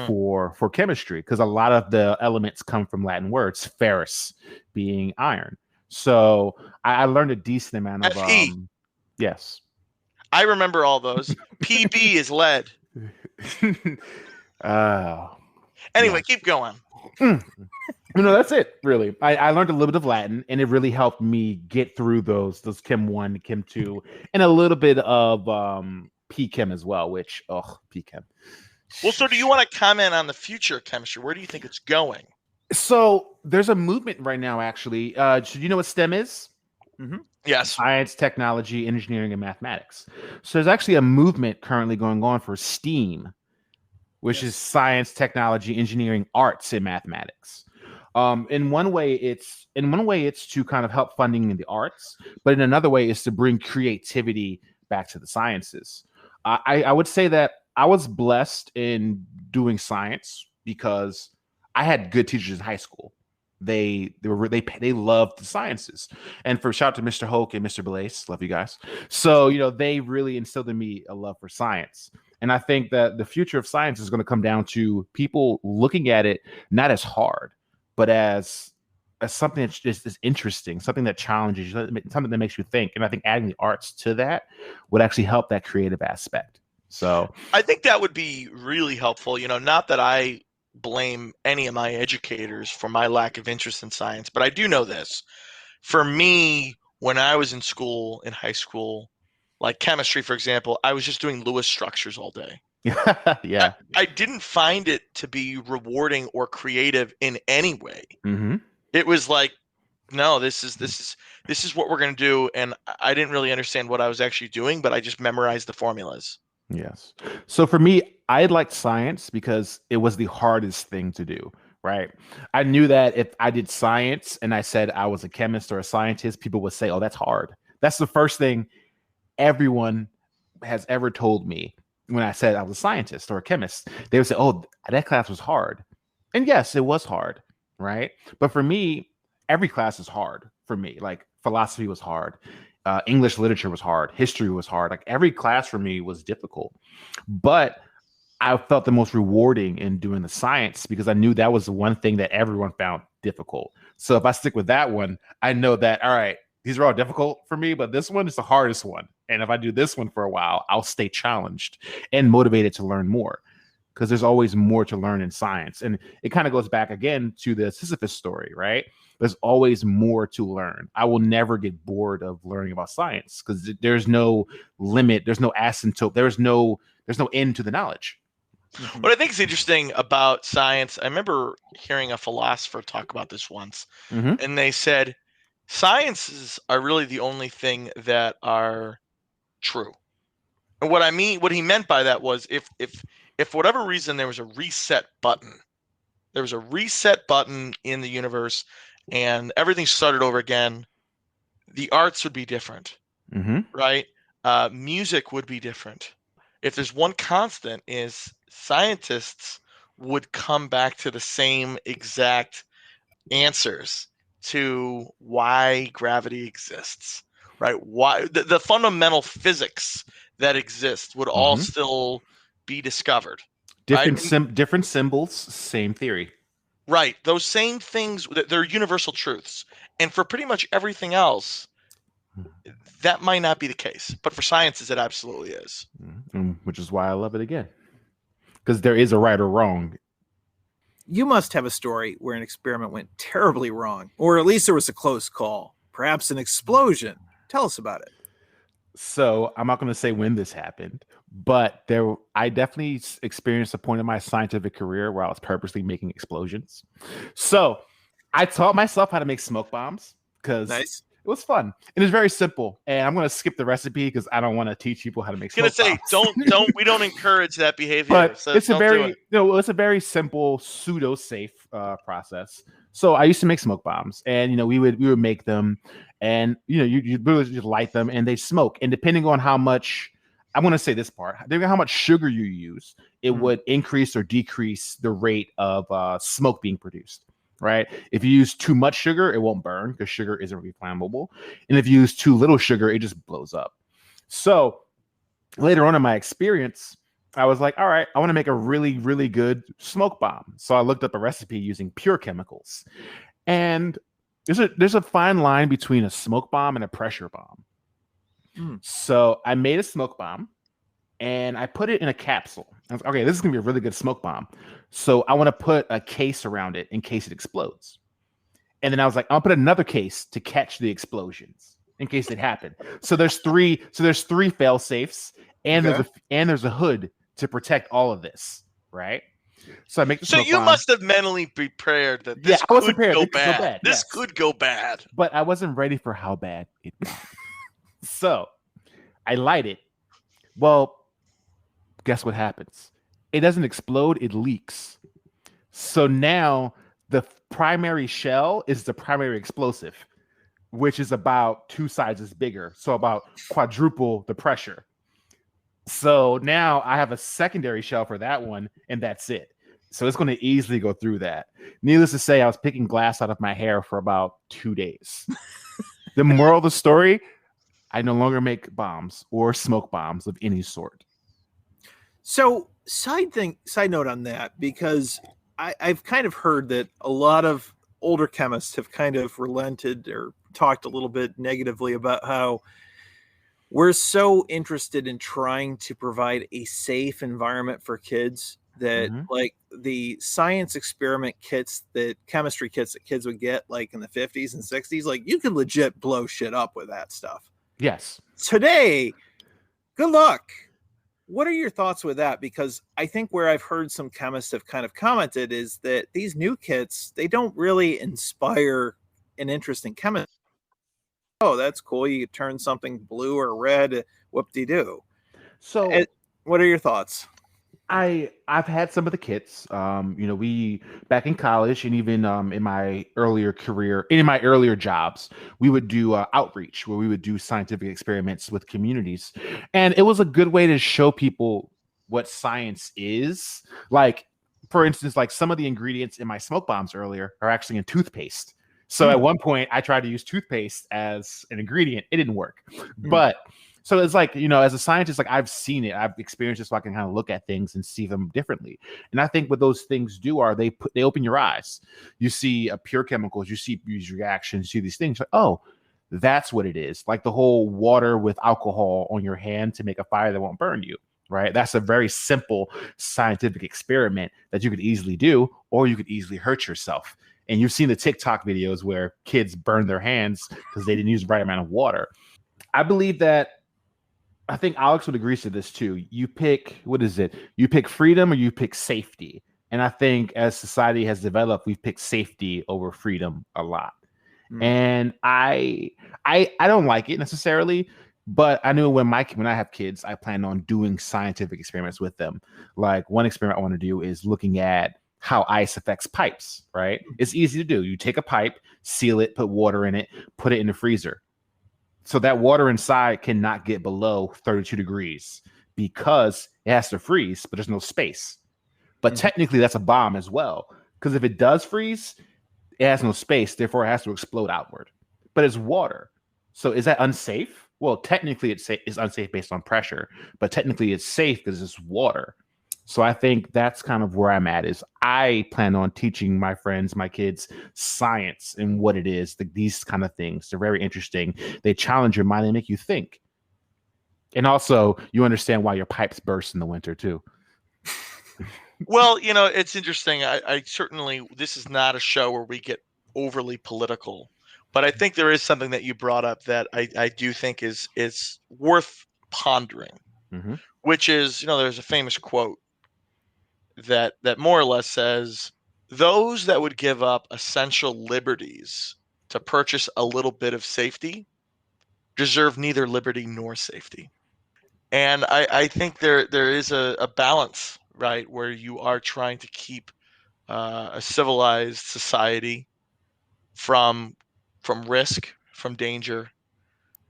Speaker 3: for chemistry because a lot of the elements come from Latin words, ferrous being iron. So I learned a decent amount of
Speaker 1: Fe.
Speaker 3: Yes.
Speaker 1: I remember all those. PB is lead. Anyway, keep going.
Speaker 3: That's it, really. I learned a little bit of Latin, and it really helped me get through those Chem 1, Chem 2, and a little bit of P-Chem as well, which, P-Chem.
Speaker 1: Well, so do you want to comment on the future of chemistry? Where do you think it's going?
Speaker 3: So there's a movement right now, actually. Do you know what STEM is?
Speaker 2: Mm-hmm.
Speaker 1: Yes.
Speaker 3: Science, technology, engineering, and mathematics. So there's actually a movement currently going on for STEAM, which is science, technology, engineering, arts, and mathematics. In one way, it's to kind of help funding in the arts, but in another way, it's to bring creativity back to the sciences. I would say that I was blessed in doing science because I had good teachers in high school. They loved the sciences, and shout out to Mr. Hoke and Mr. Blaze, love you guys. So they really instilled in me a love for science. And I think that the future of science is going to come down to people looking at it not as hard, but as something that's just is interesting, something that challenges you, something that makes you think. And I think adding the arts to that would actually help that creative aspect. So
Speaker 1: I think that would be really helpful. Not that I blame any of my educators for my lack of interest in science, but I do know this. For me, when I was in school, in high school, like chemistry, for example, I was just doing Lewis structures all day.
Speaker 3: Yeah.
Speaker 1: I didn't find it to be rewarding or creative in any way.
Speaker 3: Mm-hmm.
Speaker 1: It was like, no, this is what we're going to do. And I didn't really understand what I was actually doing, but I just memorized the formulas.
Speaker 3: Yes. So for me, I liked science because it was the hardest thing to do, right? I knew that if I did science and I said I was a chemist or a scientist, people would say, oh, that's hard. That's the first thing everyone has ever told me when I said I was a scientist or a chemist. They would say, oh, that class was hard. And yes, it was hard, right? But for me, every class is hard for me. Like philosophy was hard. English literature was hard. History was hard. Like every class for me was difficult. But I felt the most rewarding in doing the science because I knew that was the one thing that everyone found difficult. So if I stick with that one, I know that, all right, these are all difficult for me, but this one is the hardest one. And if I do this one for a while, I'll stay challenged and motivated to learn more. because there's always more to learn in science. And it kind of goes back again to the Sisyphus story, right? There's always more to learn. I will never get bored of learning about science because there's no limit, there's no asymptote, there's no end to the knowledge.
Speaker 1: What I think is interesting about science, I remember hearing a philosopher talk about this once, and they said sciences are really the only thing that are true. And what he meant by that was if for whatever reason there was a reset button, in the universe and everything started over again, the arts would be different, right? Music would be different. If there's one constant, is scientists would come back to the same exact answers to why gravity exists, right? Why the fundamental physics that exist would all still be discovered.
Speaker 3: Different symbols, same theory.
Speaker 1: Right. Those same things, they're universal truths. And for pretty much everything else, that might not be the case. But for sciences, it absolutely is.
Speaker 3: Which is why I love it again. Because there is a right or wrong.
Speaker 2: You must have a story where an experiment went terribly wrong, or at least there was a close call, perhaps an explosion. Tell us about it.
Speaker 3: So I'm not going to say when this happened, but I definitely experienced a point in my scientific career where I was purposely making explosions. So I taught myself how to make smoke bombs because it was fun. And it's very simple. And I'm going to skip the recipe because I don't want to teach people how to make smoke bombs.
Speaker 1: We don't encourage that behavior.
Speaker 3: But so it's a very simple pseudo safe process. So I used to make smoke bombs, and we would make them, and you literally just light them and they smoke. And depending on how much, I want to say this part, depending on how much sugar you use, it would increase or decrease the rate of smoke being produced. Right? If you use too much sugar, it won't burn because sugar isn't really flammable. And if you use too little sugar, it just blows up. So later on in my experience, I was like, all right, I want to make a really, really good smoke bomb. So I looked up a recipe using pure chemicals. And there's a fine line between a smoke bomb and a pressure bomb. So I made a smoke bomb and I put it in a capsule. I was, okay, this is going to be a really good smoke bomb. So I want to put a case around it in case it explodes. And then I was like, I'll put another case to catch the explosions in case it happened. So there's three fail safes, and there's a hood to protect all of this, right? So I make the smoke bomb.
Speaker 1: Must have mentally prepared that this could go bad. This could go bad.
Speaker 3: But I wasn't ready for how bad it got. So I light it. Well, guess what happens? It doesn't explode, it leaks. So now the primary shell is the primary explosive, which is about 2 sizes bigger. So about quadruple the pressure. So now I have a secondary shell for that one, and that's it. So it's going to easily go through that. Needless to say, I was picking glass out of my hair for about 2 days. The moral of the story, I no longer make bombs or smoke bombs of any sort.
Speaker 2: So side note on that, because I've kind of heard that a lot of older chemists have kind of relented or talked a little bit negatively about how we're so interested in trying to provide a safe environment for kids that like the science experiment kits, the chemistry kits that kids would get like in the 50s and 60s, like you could legit blow shit up with that stuff.
Speaker 3: Yes.
Speaker 2: Today, good luck. What are your thoughts with that? Because I think where I've heard some chemists have kind of commented is that these new kits, they don't really inspire an interest in chemistry. Oh, that's cool. You turn something blue or red, whoop-de-doo.
Speaker 3: So
Speaker 2: what are your thoughts?
Speaker 3: I've had some of the kits. We back in college and even in my earlier career, in my earlier jobs, we would do outreach where we would do scientific experiments with communities, and it was a good way to show people what science is. Like, for instance, like some of the ingredients in my smoke bombs earlier are actually in toothpaste. So at one point, I tried to use toothpaste as an ingredient. It didn't work, but. So it's like, as a scientist, like I've seen it, I've experienced it, so I can kind of look at things and see them differently. And I think what those things do are they open your eyes. You see pure chemicals, you see these reactions, you see these things. Like, oh, that's what it is. Like the whole water with alcohol on your hand to make a fire that won't burn you. right? That's a very simple scientific experiment that you could easily do, or you could easily hurt yourself. And you've seen the TikTok videos where kids burn their hands because they didn't use the right amount of water. I believe that, I think Alex would agree to this too. You pick, what is it? You pick freedom or you pick safety. And I think as society has developed, we've picked safety over freedom a lot. And I don't like it necessarily, but I knew when I have kids, I plan on doing scientific experiments with them. Like one experiment I want to do is looking at how ice affects pipes, right? It's easy to do. You take a pipe, seal it, put water in it, put it in the freezer. So that water inside cannot get below 32 degrees because it has to freeze, but there's no space. But technically that's a bomb as well, because if it does freeze, it has no space, therefore it has to explode outward. But it's water. So is that unsafe? Well, technically it's unsafe based on pressure, but technically it's safe because it's water. So I think that's kind of where I'm at, is I plan on teaching my friends, my kids, science and what it is, these kind of things. They're very interesting. They challenge your mind and make you think. And also you understand why your pipes burst in the winter too.
Speaker 1: Well, it's interesting. I certainly, this is not a show where we get overly political, but I think there is something that you brought up that I do think is worth pondering, which is, there's a famous quote that more or less says, those that would give up essential liberties to purchase a little bit of safety deserve neither liberty nor safety. And I think there is a balance, right, where you are trying to keep a civilized society from risk, from danger,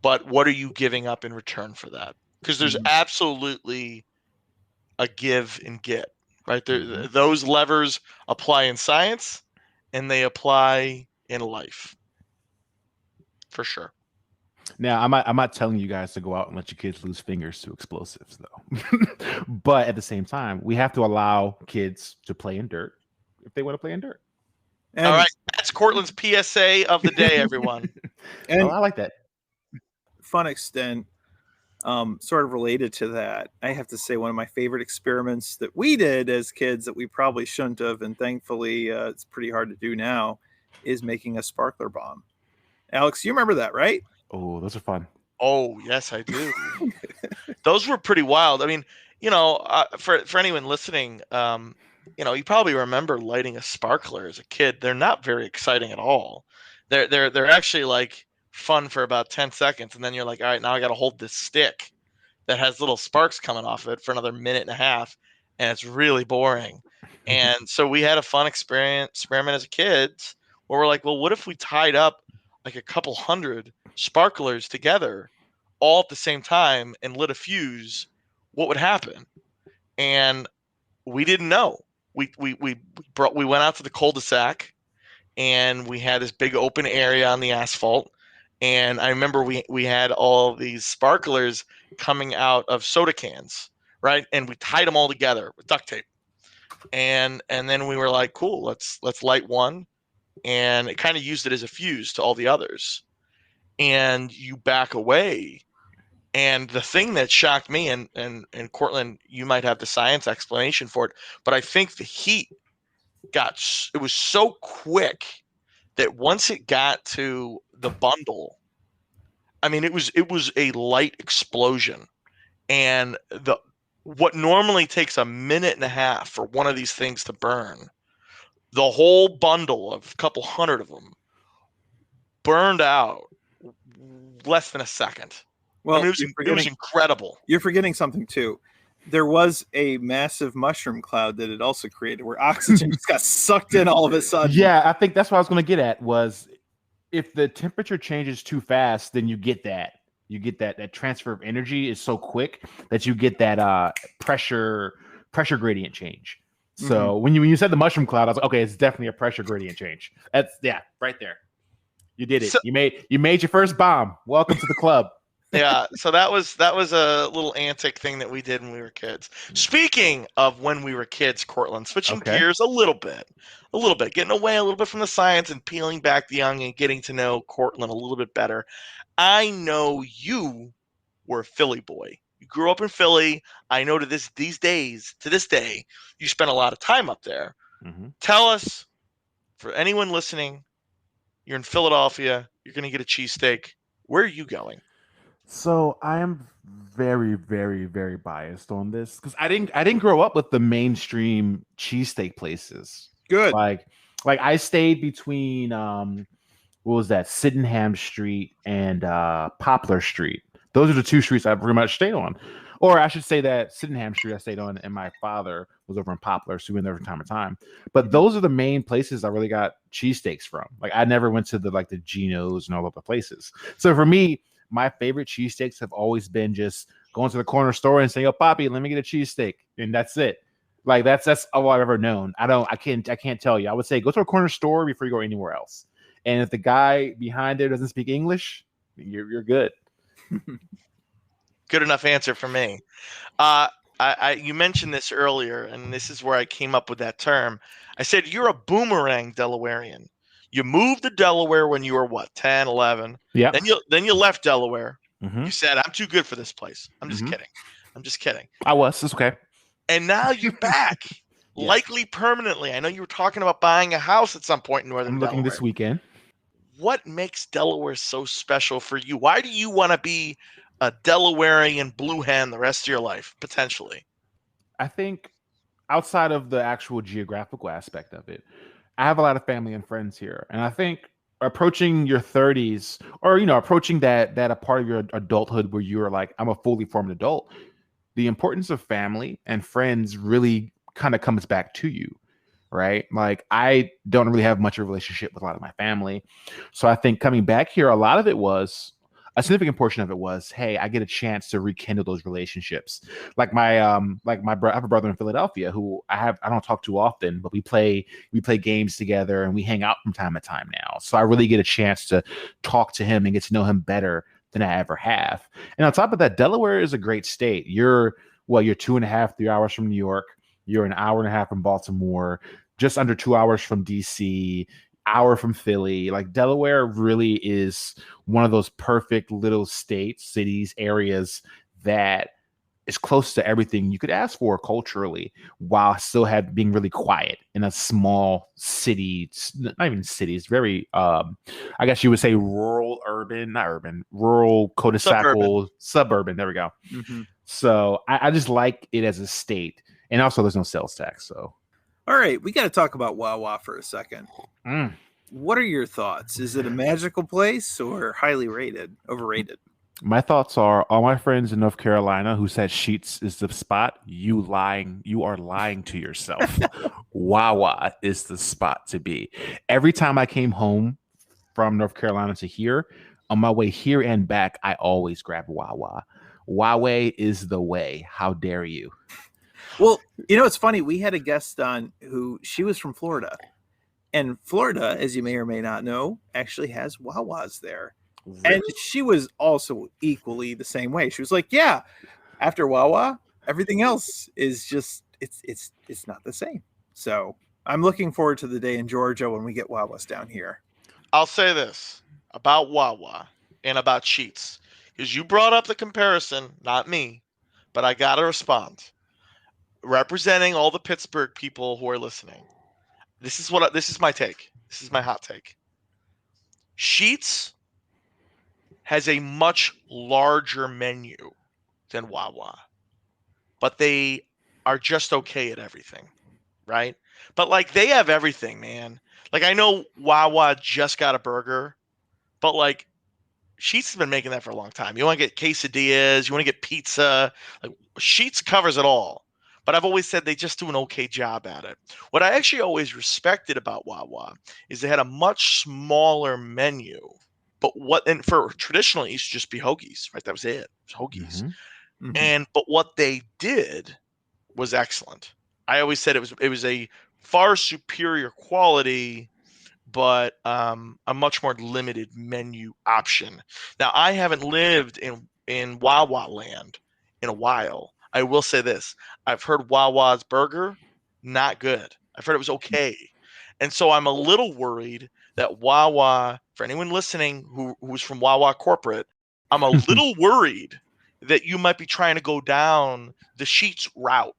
Speaker 1: but what are you giving up in return for that? Because there's absolutely a give and get, right? Those levers apply in science, and they apply in life, for sure.
Speaker 3: Now, I'm not telling you guys to go out and let your kids lose fingers to explosives, though. But at the same time, we have to allow kids to play in dirt if they want to play in dirt.
Speaker 2: And
Speaker 1: all right, that's Courtland's PSA of the day, everyone.
Speaker 2: And
Speaker 3: I like that.
Speaker 2: Fun extent, sort of related to that, I have to say one of my favorite experiments that we did as kids that we probably shouldn't have, and thankfully it's pretty hard to do now, is making a sparkler bomb. Alex, you remember that, right?
Speaker 3: Oh, those are fun.
Speaker 1: Oh, yes, I do. Those were pretty wild. I mean, for anyone listening, you probably remember lighting a sparkler as a kid. They're not very exciting at all. They're actually like fun for about 10 seconds, and then you're like, all right, now I got to hold this stick that has little sparks coming off it for another minute and a half, and it's really boring. And so we had a fun experiment as a kids where we're like, well, what if we tied up like a couple hundred sparklers together all at the same time and lit a fuse? What would happen? And we didn't know. We went out to the cul-de-sac, and we had this big open area on the asphalt. And I remember we had all these sparklers coming out of soda cans, right? And we tied them all together with duct tape. And then we were like, cool, let's light one. And it kind of used it as a fuse to all the others. And you back away. And the thing that shocked me, and Courtland, you might have the science explanation for it, but I think the heat it was so quick that once it got to the bundle, I mean, it was a light explosion. And what normally takes a minute and a half for one of these things to burn, the whole bundle of a couple hundred of them burned out less than a second.
Speaker 2: Well,
Speaker 1: I mean, it was incredible.
Speaker 2: You're forgetting something too. There was a massive mushroom cloud that it also created where oxygen just got sucked in all of a sudden.
Speaker 3: Yeah, I think that's what I was going to get at, was if the temperature changes too fast, then you get that. You get that transfer of energy is so quick that you get that pressure gradient change. So when you said the mushroom cloud, I was like, okay, it's definitely a pressure gradient change. That's right there. You did it. So, you made your first bomb. Welcome to the club.
Speaker 1: Yeah, so that was a little antic thing that we did when we were kids. Speaking of when we were kids, Courtland, switching gears a little bit, getting away a little bit from the science and peeling back the onion and getting to know Courtland a little bit better. I know you were a Philly boy. You grew up in Philly. I know to this day, you spent a lot of time up there.
Speaker 3: Mm-hmm.
Speaker 1: Tell us, for anyone listening, you're in Philadelphia. You're going to get a cheesesteak. Where are you going?
Speaker 3: So I am very, very, very biased on this because I didn't grow up with the mainstream cheesesteak places.
Speaker 2: Good.
Speaker 3: Like I stayed between what was that, Sydenham Street and Poplar Street. Those are the two streets I very much stayed on. Or I should say that Sydenham Street I stayed on, and my father was over in Poplar, so we went there from time to time. But those are the main places I really got cheesesteaks from. Like I never went to the Geno's and all of the places. So for me, my favorite cheesesteaks have always been just going to the corner store and saying, "Oh, Poppy, let me get a cheesesteak," and that's it. Like that's all I've ever known. I can't tell you. I would say go to a corner store before you go anywhere else. And if the guy behind there doesn't speak English, you're good.
Speaker 1: Good enough answer for me. You mentioned this earlier, and this is where I came up with that term. I said you're a boomerang Delawarean. You moved to Delaware when you were what, 10, 11?
Speaker 3: Yeah.
Speaker 1: Then you left Delaware.
Speaker 3: Mm-hmm.
Speaker 1: You said, I'm too good for this place. I'm just kidding. I'm just kidding.
Speaker 3: I was. It's okay.
Speaker 1: And now you're back,
Speaker 3: Yes.
Speaker 1: likely permanently. I know you were talking about buying a house at some point in northern
Speaker 3: I'm looking
Speaker 1: Delaware.
Speaker 3: this weekend.
Speaker 1: What makes Delaware so special for you? Why do you want to be a Delawarean blue hen the rest of your life, potentially?
Speaker 3: I think outside of the actual geographical aspect of it, I have a lot of family and friends here. And I think approaching your 30s or, approaching that a part of your adulthood where you're like, I'm a fully formed adult, the importance of family and friends really kind of comes back to you. Right. Like I don't really have much of a relationship with a lot of my family. So I think coming back here, a significant portion of it was, hey, I get a chance to rekindle those relationships. Like I have a brother in Philadelphia who I don't talk to often, but we play games together and we hang out from time to time now. So I really get a chance to talk to him and get to know him better than I ever have. And on top of that, Delaware is a great state. You're 2.5, 3 hours from New York. You're an hour and a half from Baltimore, just under 2 hours from DC, hour from Philly. Like Delaware really is one of those perfect little states, cities, areas that is close to everything you could ask for culturally, while still being really quiet in a small city. Not even city. It's very, I guess you would say rural cul-de-sac, suburban. There we go.
Speaker 2: Mm-hmm.
Speaker 3: So I just like it as a state. And also there's no sales tax. So,
Speaker 2: all right, we got to talk about Wawa for a second.
Speaker 3: Mm.
Speaker 2: What are your thoughts? Is it a magical place or highly overrated?
Speaker 3: My thoughts are, all my friends in North Carolina who said Sheetz is the spot, you are lying to yourself. Wawa is the spot to be. Every time I came home from North Carolina to here, on my way here and back, I always grab Wawa. Wawa is the way. How dare you?
Speaker 2: Well, it's funny. We had a guest on she was from Florida. And Florida, as you may or may not know, actually has Wawas there.
Speaker 3: Really?
Speaker 2: And she was also equally the same way. She was like, yeah, after Wawa, everything else is just, it's not the same. So I'm looking forward to the day in Georgia when we get Wawas down here.
Speaker 1: I'll say this about Wawa and about Sheetz, because you brought up the comparison, not me, but I got to respond. Representing all the Pittsburgh people who are listening. This is my take. This is my hot take. Sheetz has a much larger menu than Wawa, but they are just okay at everything, right? But they have everything, man. I know Wawa just got a burger, but Sheetz has been making that for a long time. You want to get quesadillas, you want to get pizza. Sheetz covers it all. But I've always said they just do an okay job at it. What I actually always respected about Wawa is they had a much smaller menu. But for traditionally, it used to just be hoagies, right? That was it. It was hoagies.
Speaker 2: Mm-hmm. Mm-hmm.
Speaker 1: But what they did was excellent. I always said it was a far superior quality, but a much more limited menu option. Now, I haven't lived in Wawa land in a while. I will say this. I've heard Wawa's burger, not good. I've heard it was okay. And so I'm a little worried that Wawa, for anyone listening who's from Wawa corporate, I'm a little worried that you might be trying to go down the Sheets route,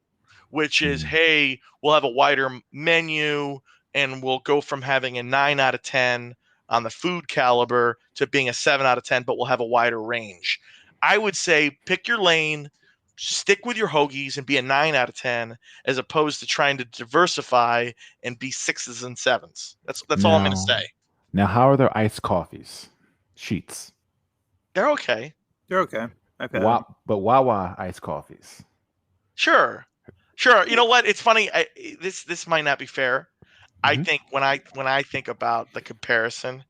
Speaker 1: which is, hey, we'll have a wider menu and we'll go from having a 9 out of 10 on the food caliber to being a 7 out of 10, but we'll have a wider range. I would say pick your lane, stick with your hoagies and be a 9 out of 10, as opposed to trying to diversify and be 6s and 7s. That's all I'm going to say.
Speaker 3: Now, how are their iced coffees? Sheets.
Speaker 1: They're okay.
Speaker 2: They're okay. Okay.
Speaker 3: But Wawa iced coffees.
Speaker 1: Sure. You know what? It's funny. This might not be fair. I think when I think about the comparison,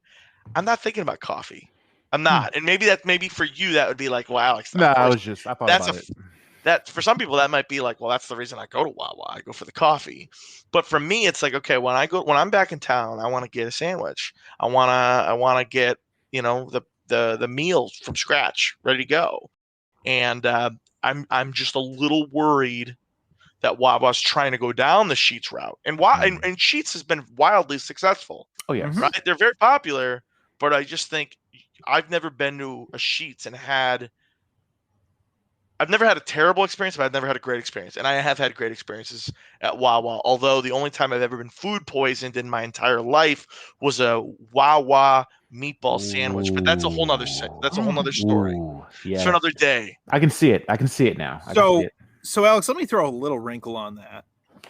Speaker 1: I'm not thinking about coffee. I'm not. And maybe for you that would be like, wow. I thought about it. That for some people that might be like, well, that's the reason I go to Wawa. I go for the coffee. But for me, it's like, okay, when I'm back in town, I want to get a sandwich. I wanna get, the meal from scratch, ready to go. And I'm just a little worried that Wawa's trying to go down the Sheets route. And Sheets has been wildly successful.
Speaker 3: Oh yes.
Speaker 1: Right? They're very popular, but I just think I've never been to a Sheets and I've never had a terrible experience, but I've never had a great experience. And I have had great experiences at Wawa, although the only time I've ever been food poisoned in my entire life was a Wawa meatball sandwich. But that's a whole nother story.
Speaker 3: Yes.
Speaker 1: For another day.
Speaker 3: I can see it now.
Speaker 2: So Alex, let me throw a little wrinkle on that.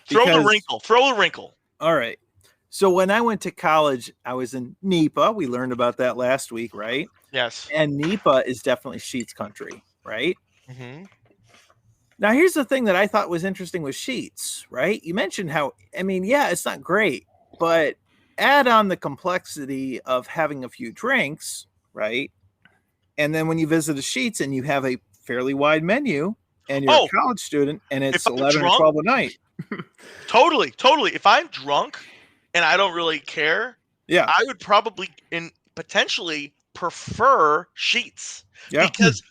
Speaker 1: Throw the wrinkle.
Speaker 2: All right. So when I went to college, I was in NEPA. We learned about that last week, right?
Speaker 1: Yes.
Speaker 2: And NEPA is definitely Sheets country, right?
Speaker 1: Mm-hmm.
Speaker 2: Now, here's the thing that I thought was interesting with Sheets, right? You mentioned how, it's not great, but add on the complexity of having a few drinks, right? And then when you visit a Sheets and you have a fairly wide menu and you're a college student and it's 11 or 12 a night.
Speaker 1: Totally. If I'm drunk and I don't really care, I would probably potentially prefer Sheets. Yeah. Because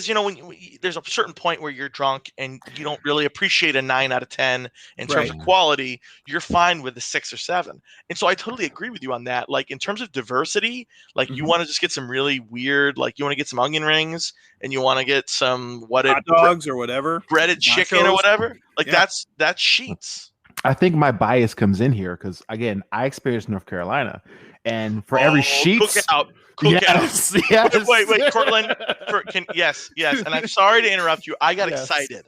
Speaker 1: when there's a certain point where you're drunk and you don't really appreciate a 9 out of 10 in terms of quality, you're fine with a 6 or 7. And so I totally agree with you on that. Like in terms of diversity, like you want to just get some really weird, like you want to get some onion rings and you want to get some
Speaker 2: hot dogs or whatever,
Speaker 1: breaded chicken or whatever. Like that's Sheets.
Speaker 3: I think my bias comes in here because again, I experienced North Carolina, and for every Sheets.
Speaker 1: Cookout. Wait, Courtland. Yes. And I'm sorry to interrupt you. I got excited.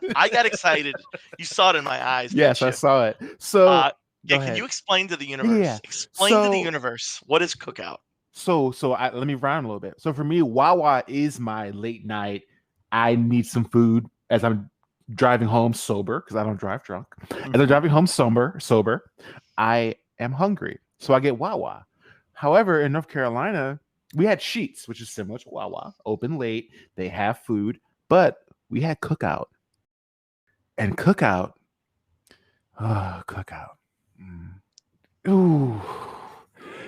Speaker 1: You saw it in my eyes.
Speaker 3: Yes, I saw it. So,
Speaker 1: can you explain to the universe? Yeah. Explain to the universe what is Cookout.
Speaker 3: So let me rhyme a little bit. So for me, Wawa is my late night. I need some food as I'm driving home sober because I don't drive drunk. As I'm driving home sober, I am hungry, so I get Wawa. However, in North Carolina, we had Sheets, which is similar to Wawa, open late. They have food, but we had Cookout. And Cookout. Ooh.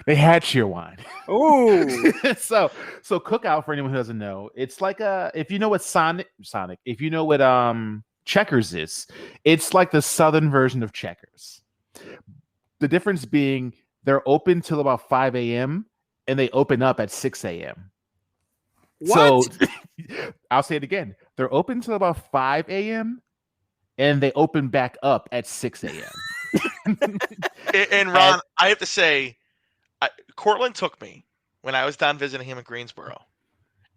Speaker 3: They had Cheerwine.
Speaker 2: Ooh.
Speaker 3: so Cookout, for anyone who doesn't know, it's like if you know what Sonic, if you know what Checkers is, it's like the southern version of Checkers. The difference being they're open till about 5 a.m. and they open up at 6 a.m.
Speaker 2: What?
Speaker 3: So I'll say it again. They're open till about 5 a.m. and they open back up at 6 a.m.
Speaker 1: And Ron, I have to say, Courtland took me when I was down visiting him in Greensboro.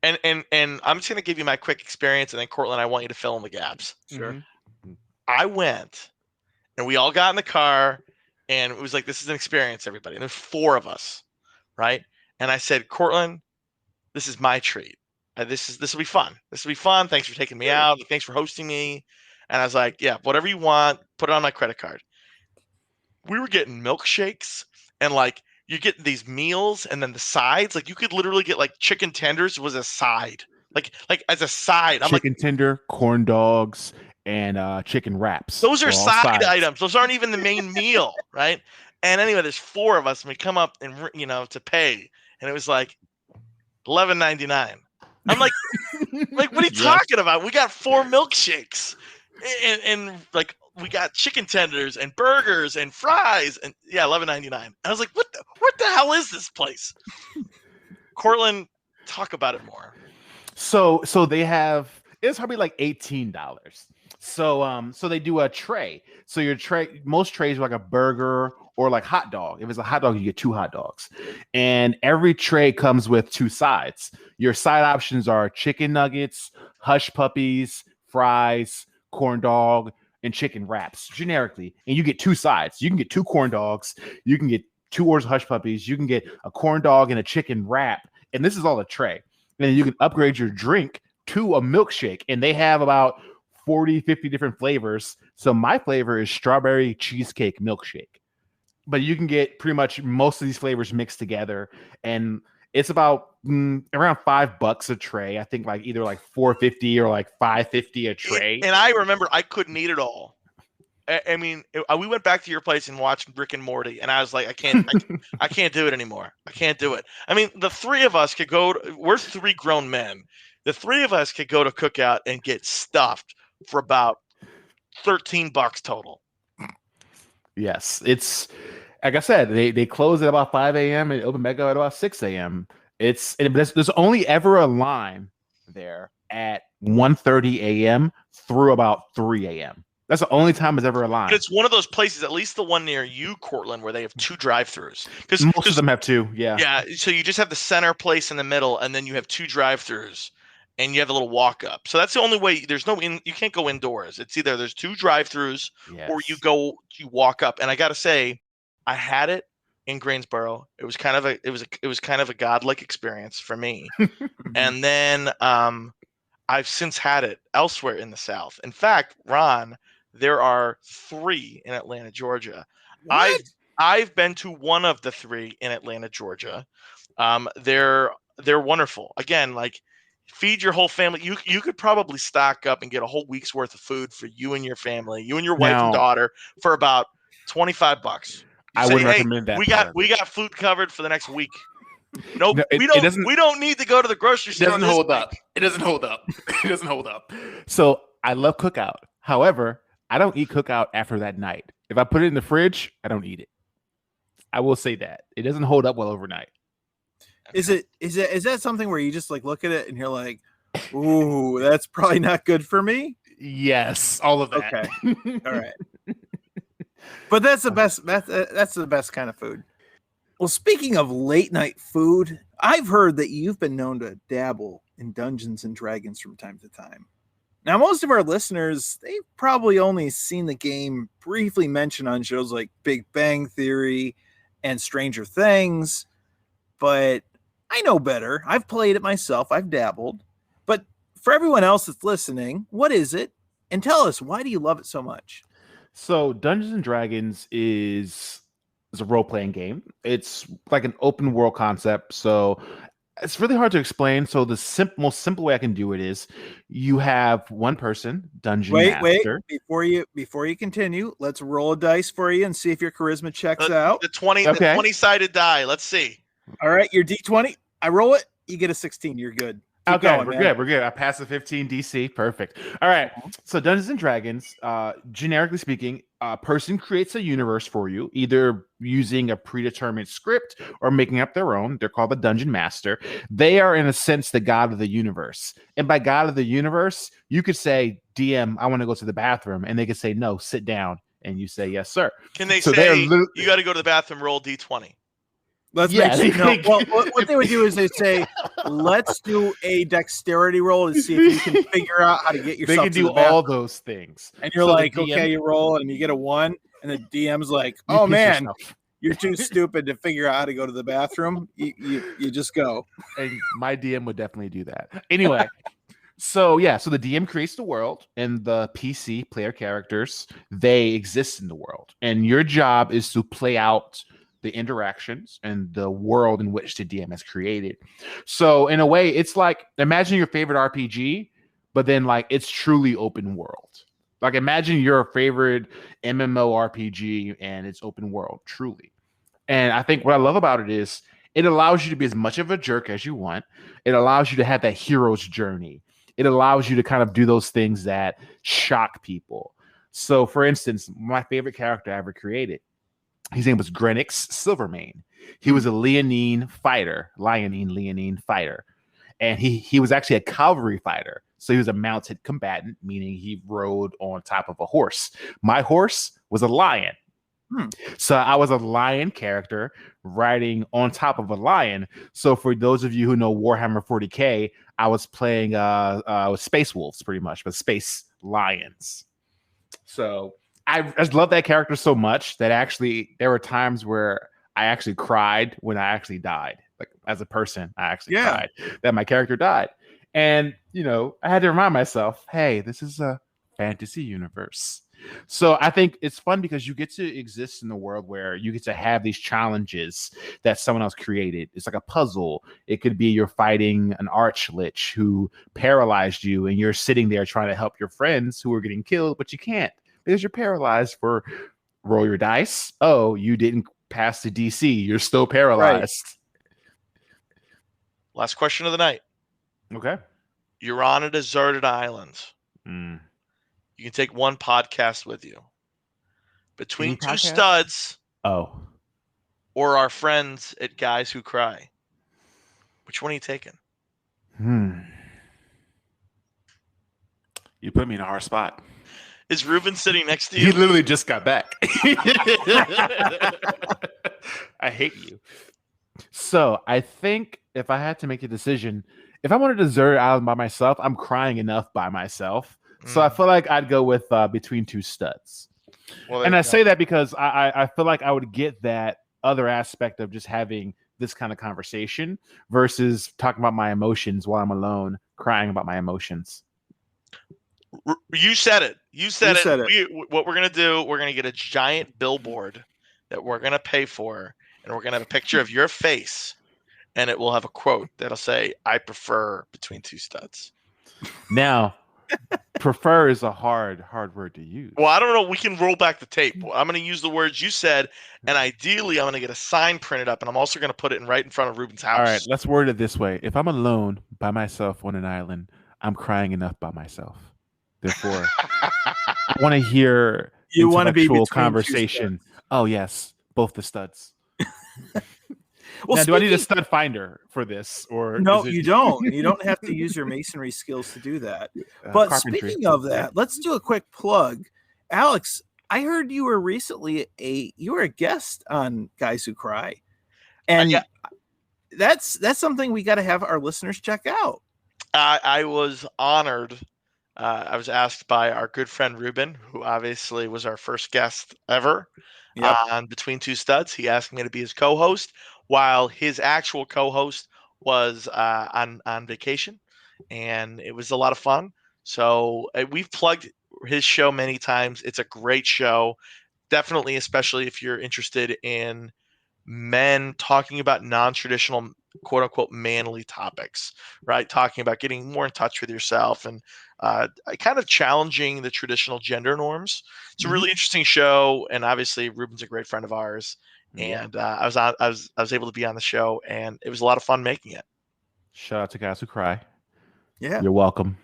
Speaker 1: And I'm just going to give you my quick experience, and then Courtland, I want you to fill in the gaps.
Speaker 2: Sure.
Speaker 1: I went, and we all got in the car, and it was like, this is an experience, everybody. And there's 4 of us, right? And I said, Courtland, this is my treat. This will be fun. This will be fun. Thanks for taking me out. Thanks for hosting me. And I was like, yeah, whatever you want, put it on my credit card. We were getting milkshakes, and like, you get these meals and then the sides, like you could literally get like chicken tenders was a side, like as a side.
Speaker 3: Chicken tender, corn dogs, and chicken wraps.
Speaker 1: Those are side items. Those aren't even the main meal, right? And anyway, there's 4 of us, and we come up and to pay, and it was like $11.99. I'm like, what are you talking about? We got 4 milkshakes, and like. We got chicken tenders and burgers and fries and $11.99. I was like, what the hell is this place? Courtland, talk about it more.
Speaker 3: So they have It's probably like $18. So they do a tray. So your tray, most trays are like a burger or like hot dog. If it's a hot dog, you get 2 hot dogs. And every tray comes with 2 sides. Your side options are chicken nuggets, hush puppies, fries, corn dog, and chicken wraps generically. And you get 2 sides. You can get 2 corn dogs. You can get 2 orders of hush puppies. You can get a corn dog and a chicken wrap. And this is all a tray. And then you can upgrade your drink to a milkshake. And they have about 40, 50 different flavors. So my flavor is strawberry cheesecake milkshake. But you can get pretty much most of these flavors mixed together. And it's about around $5 a tray. I think like either like $4.50 or like $5.50 a tray.
Speaker 1: And I remember I couldn't eat it all. I mean, we went back to your place and watched Rick and Morty, and I was like, I can't do it anymore. I can't do it. I mean, the 3 of us could go. We're 3 grown men. The 3 of us could go to Cookout and get stuffed for about $13 total.
Speaker 3: Yes, it's like I said. They close at about 5 a.m. and open back up at about 6 a.m. There's only ever a line there at 1:30 a.m. through about 3 a.m. That's the only time it's ever a line.
Speaker 1: But it's one of those places, at least the one near you, Courtland, where they have 2 drive-throughs. Because
Speaker 3: most of them have 2. Yeah.
Speaker 1: Yeah. So you just have the center place in the middle, and then you have 2 drive-throughs, and you have a little walk-up. So that's the only way. There's no you can't go indoors. It's either there's 2 drive-throughs, or you walk up. And I got to say, I had it in Greensboro. It was kind of a godlike experience for me. And then I've since had it elsewhere in the South. In fact, Ron, there are 3 in Atlanta, Georgia.
Speaker 2: What?
Speaker 1: I've been to one of the 3 in Atlanta, Georgia. They're wonderful. Again, like feed your whole family. You could probably stock up and get a whole week's worth of food for you and your family, you and your wife and daughter, for about $25.
Speaker 3: I wouldn't recommend that.
Speaker 1: We got food covered for the next week. Nope. No, we don't need to go to the grocery store.
Speaker 5: It doesn't hold up. It doesn't hold up. It doesn't hold up.
Speaker 3: So I love Cookout. However, I don't eat Cookout after that night. If I put it in the fridge, I don't eat it. I will say that. It doesn't hold up well overnight.
Speaker 2: Is that something where you just like look at it and you're like, ooh, that's probably not good for me?
Speaker 3: Yes, all of that.
Speaker 2: Okay. All right. But that's the best. That's the best kind of food. Well, speaking of late night food, I've heard that you've been known to dabble in Dungeons and Dragons from time to time. Now, most of our listeners, they've probably only seen the game briefly mentioned on shows like Big Bang Theory and Stranger Things, but I know better. I've played it myself. I've dabbled. But for everyone else that's listening, what is it? And tell us, why do you love it so much?
Speaker 3: So Dungeons and Dragons is a role-playing game. It's like an open world concept. So it's really hard to explain. So the most simple way I can do it is you have one person, Dungeon Master.
Speaker 2: Wait, before you continue, let's roll a dice for you and see if your charisma checks out.
Speaker 1: The 20-sided die. Let's see.
Speaker 2: All right, your D20. I roll it. You get a 16. You're good. Keep going,
Speaker 3: we're good. I passed the 15 DC. Perfect. All right. So Dungeons and Dragons, generically speaking, a person creates a universe for you, either using a predetermined script or making up their own. They're called the Dungeon Master. They are, in a sense, the god of the universe. And by god of the universe, you could say, DM, I want to go to the bathroom. And they could say, no, sit down. And you say, yes, sir.
Speaker 1: Can they say, you got to go to the bathroom, roll D20?
Speaker 2: Let's make sure. No, well, what they would do is they say, let's do a dexterity roll to see if you can figure out how to get yourself.
Speaker 3: They can do all those things.
Speaker 2: And you're like, okay, you roll and you get a 1. And the DM's like, oh, man, you're too stupid to figure out how to go to the bathroom. You just go.
Speaker 3: And my DM would definitely do that. Anyway, so the DM creates the world, and the PC player characters, they exist in the world. And your job is to play out the interactions and the world in which the DM has created. So in a way, it's like, imagine your favorite RPG, but then like it's truly open world. Like imagine your favorite MMORPG and it's open world, truly. And I think what I love about it is it allows you to be as much of a jerk as you want. It allows you to have that hero's journey. It allows you to kind of do those things that shock people. So for instance, my favorite character I ever created, his name was Grenix Silvermane. He was a Leonine fighter. And he was actually a cavalry fighter. So he was a mounted combatant, meaning he rode on top of a horse. My horse was a lion. So I was a lion character riding on top of a lion. So for those of you who know Warhammer 40K, I was playing space wolves pretty much, but space lions. So I just love that character so much that actually there were times where I actually cried when I actually died. Like as a person, I actually cried that my character died. And, I had to remind myself, hey, this is a fantasy universe. So I think it's fun because you get to exist in a world where you get to have these challenges that someone else created. It's like a puzzle. It could be you're fighting an arch-lich who paralyzed you and you're sitting there trying to help your friends who are getting killed, but you can't because you're paralyzed. For roll your dice. Oh, you didn't pass the DC. You're still paralyzed.
Speaker 1: Right. Last question of the night.
Speaker 3: Okay.
Speaker 1: You're on a deserted island. You can take one podcast with you. Between Two Studs or our friends at Guys Who Cry. Which one are you taking?
Speaker 5: You put me in a hard spot.
Speaker 1: Is Ruben sitting next to you?
Speaker 5: He literally just got back.
Speaker 3: I hate you. So I think if I had to make a decision, if I wanted to desert island by myself, I'm crying enough by myself. So I feel like I'd go with Between Two Studs. Well, and I say that because I feel like I would get that other aspect of just having this kind of conversation versus talking about my emotions while I'm alone, crying about my emotions.
Speaker 1: You said it. You said it. What we're going to do, we're going to get a giant billboard that we're going to pay for, and we're going to have a picture of your face, and it will have a quote that'll say, I prefer Between Two Studs.
Speaker 3: Now, prefer is a hard word to use.
Speaker 1: Well, I don't know. We can roll back the tape. I'm going to use the words you said, and ideally, I'm going to get a sign printed up, and I'm also going to put it right in front of Ruben's house.
Speaker 3: All right, let's word it this way. If I'm alone by myself on an island, I'm crying enough by myself. Therefore, I want to hear intellectual conversation. Oh, yes, both the studs. Well, now, do I need a stud finder for this? Or
Speaker 2: no, you don't. You don't have to use your masonry skills to do that. But speaking of that, let's do a quick plug. Alex, I heard you were recently a guest on Guys Who Cry, and that's something we got to have our listeners check out.
Speaker 1: I was honored. I was asked by our good friend Ruben, who obviously was our first guest ever on Between Two Studs. He asked me to be his co-host, while his actual co-host was on vacation, and it was a lot of fun. So we've plugged his show many times. It's a great show, definitely, especially if you're interested in men talking about non-traditional, quote-unquote, manly topics, right? Talking about getting more in touch with yourself and kind of challenging the traditional gender norms. It's a really interesting show, and obviously Ruben's a great friend of ours. And I was able to be on the show, and it was a lot of fun making it.
Speaker 3: Shout out to Guys Who Cry.
Speaker 2: Yeah,
Speaker 3: you're welcome.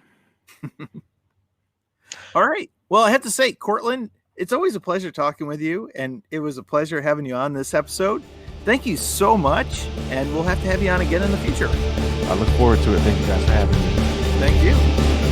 Speaker 2: All right. Well, I have to say, Courtland, it's always a pleasure talking with you, and it was a pleasure having you on this episode. Thank you so much, and we'll have to have you on again in the future.
Speaker 3: I look forward to it. Thank you guys for having me.
Speaker 2: Thank you.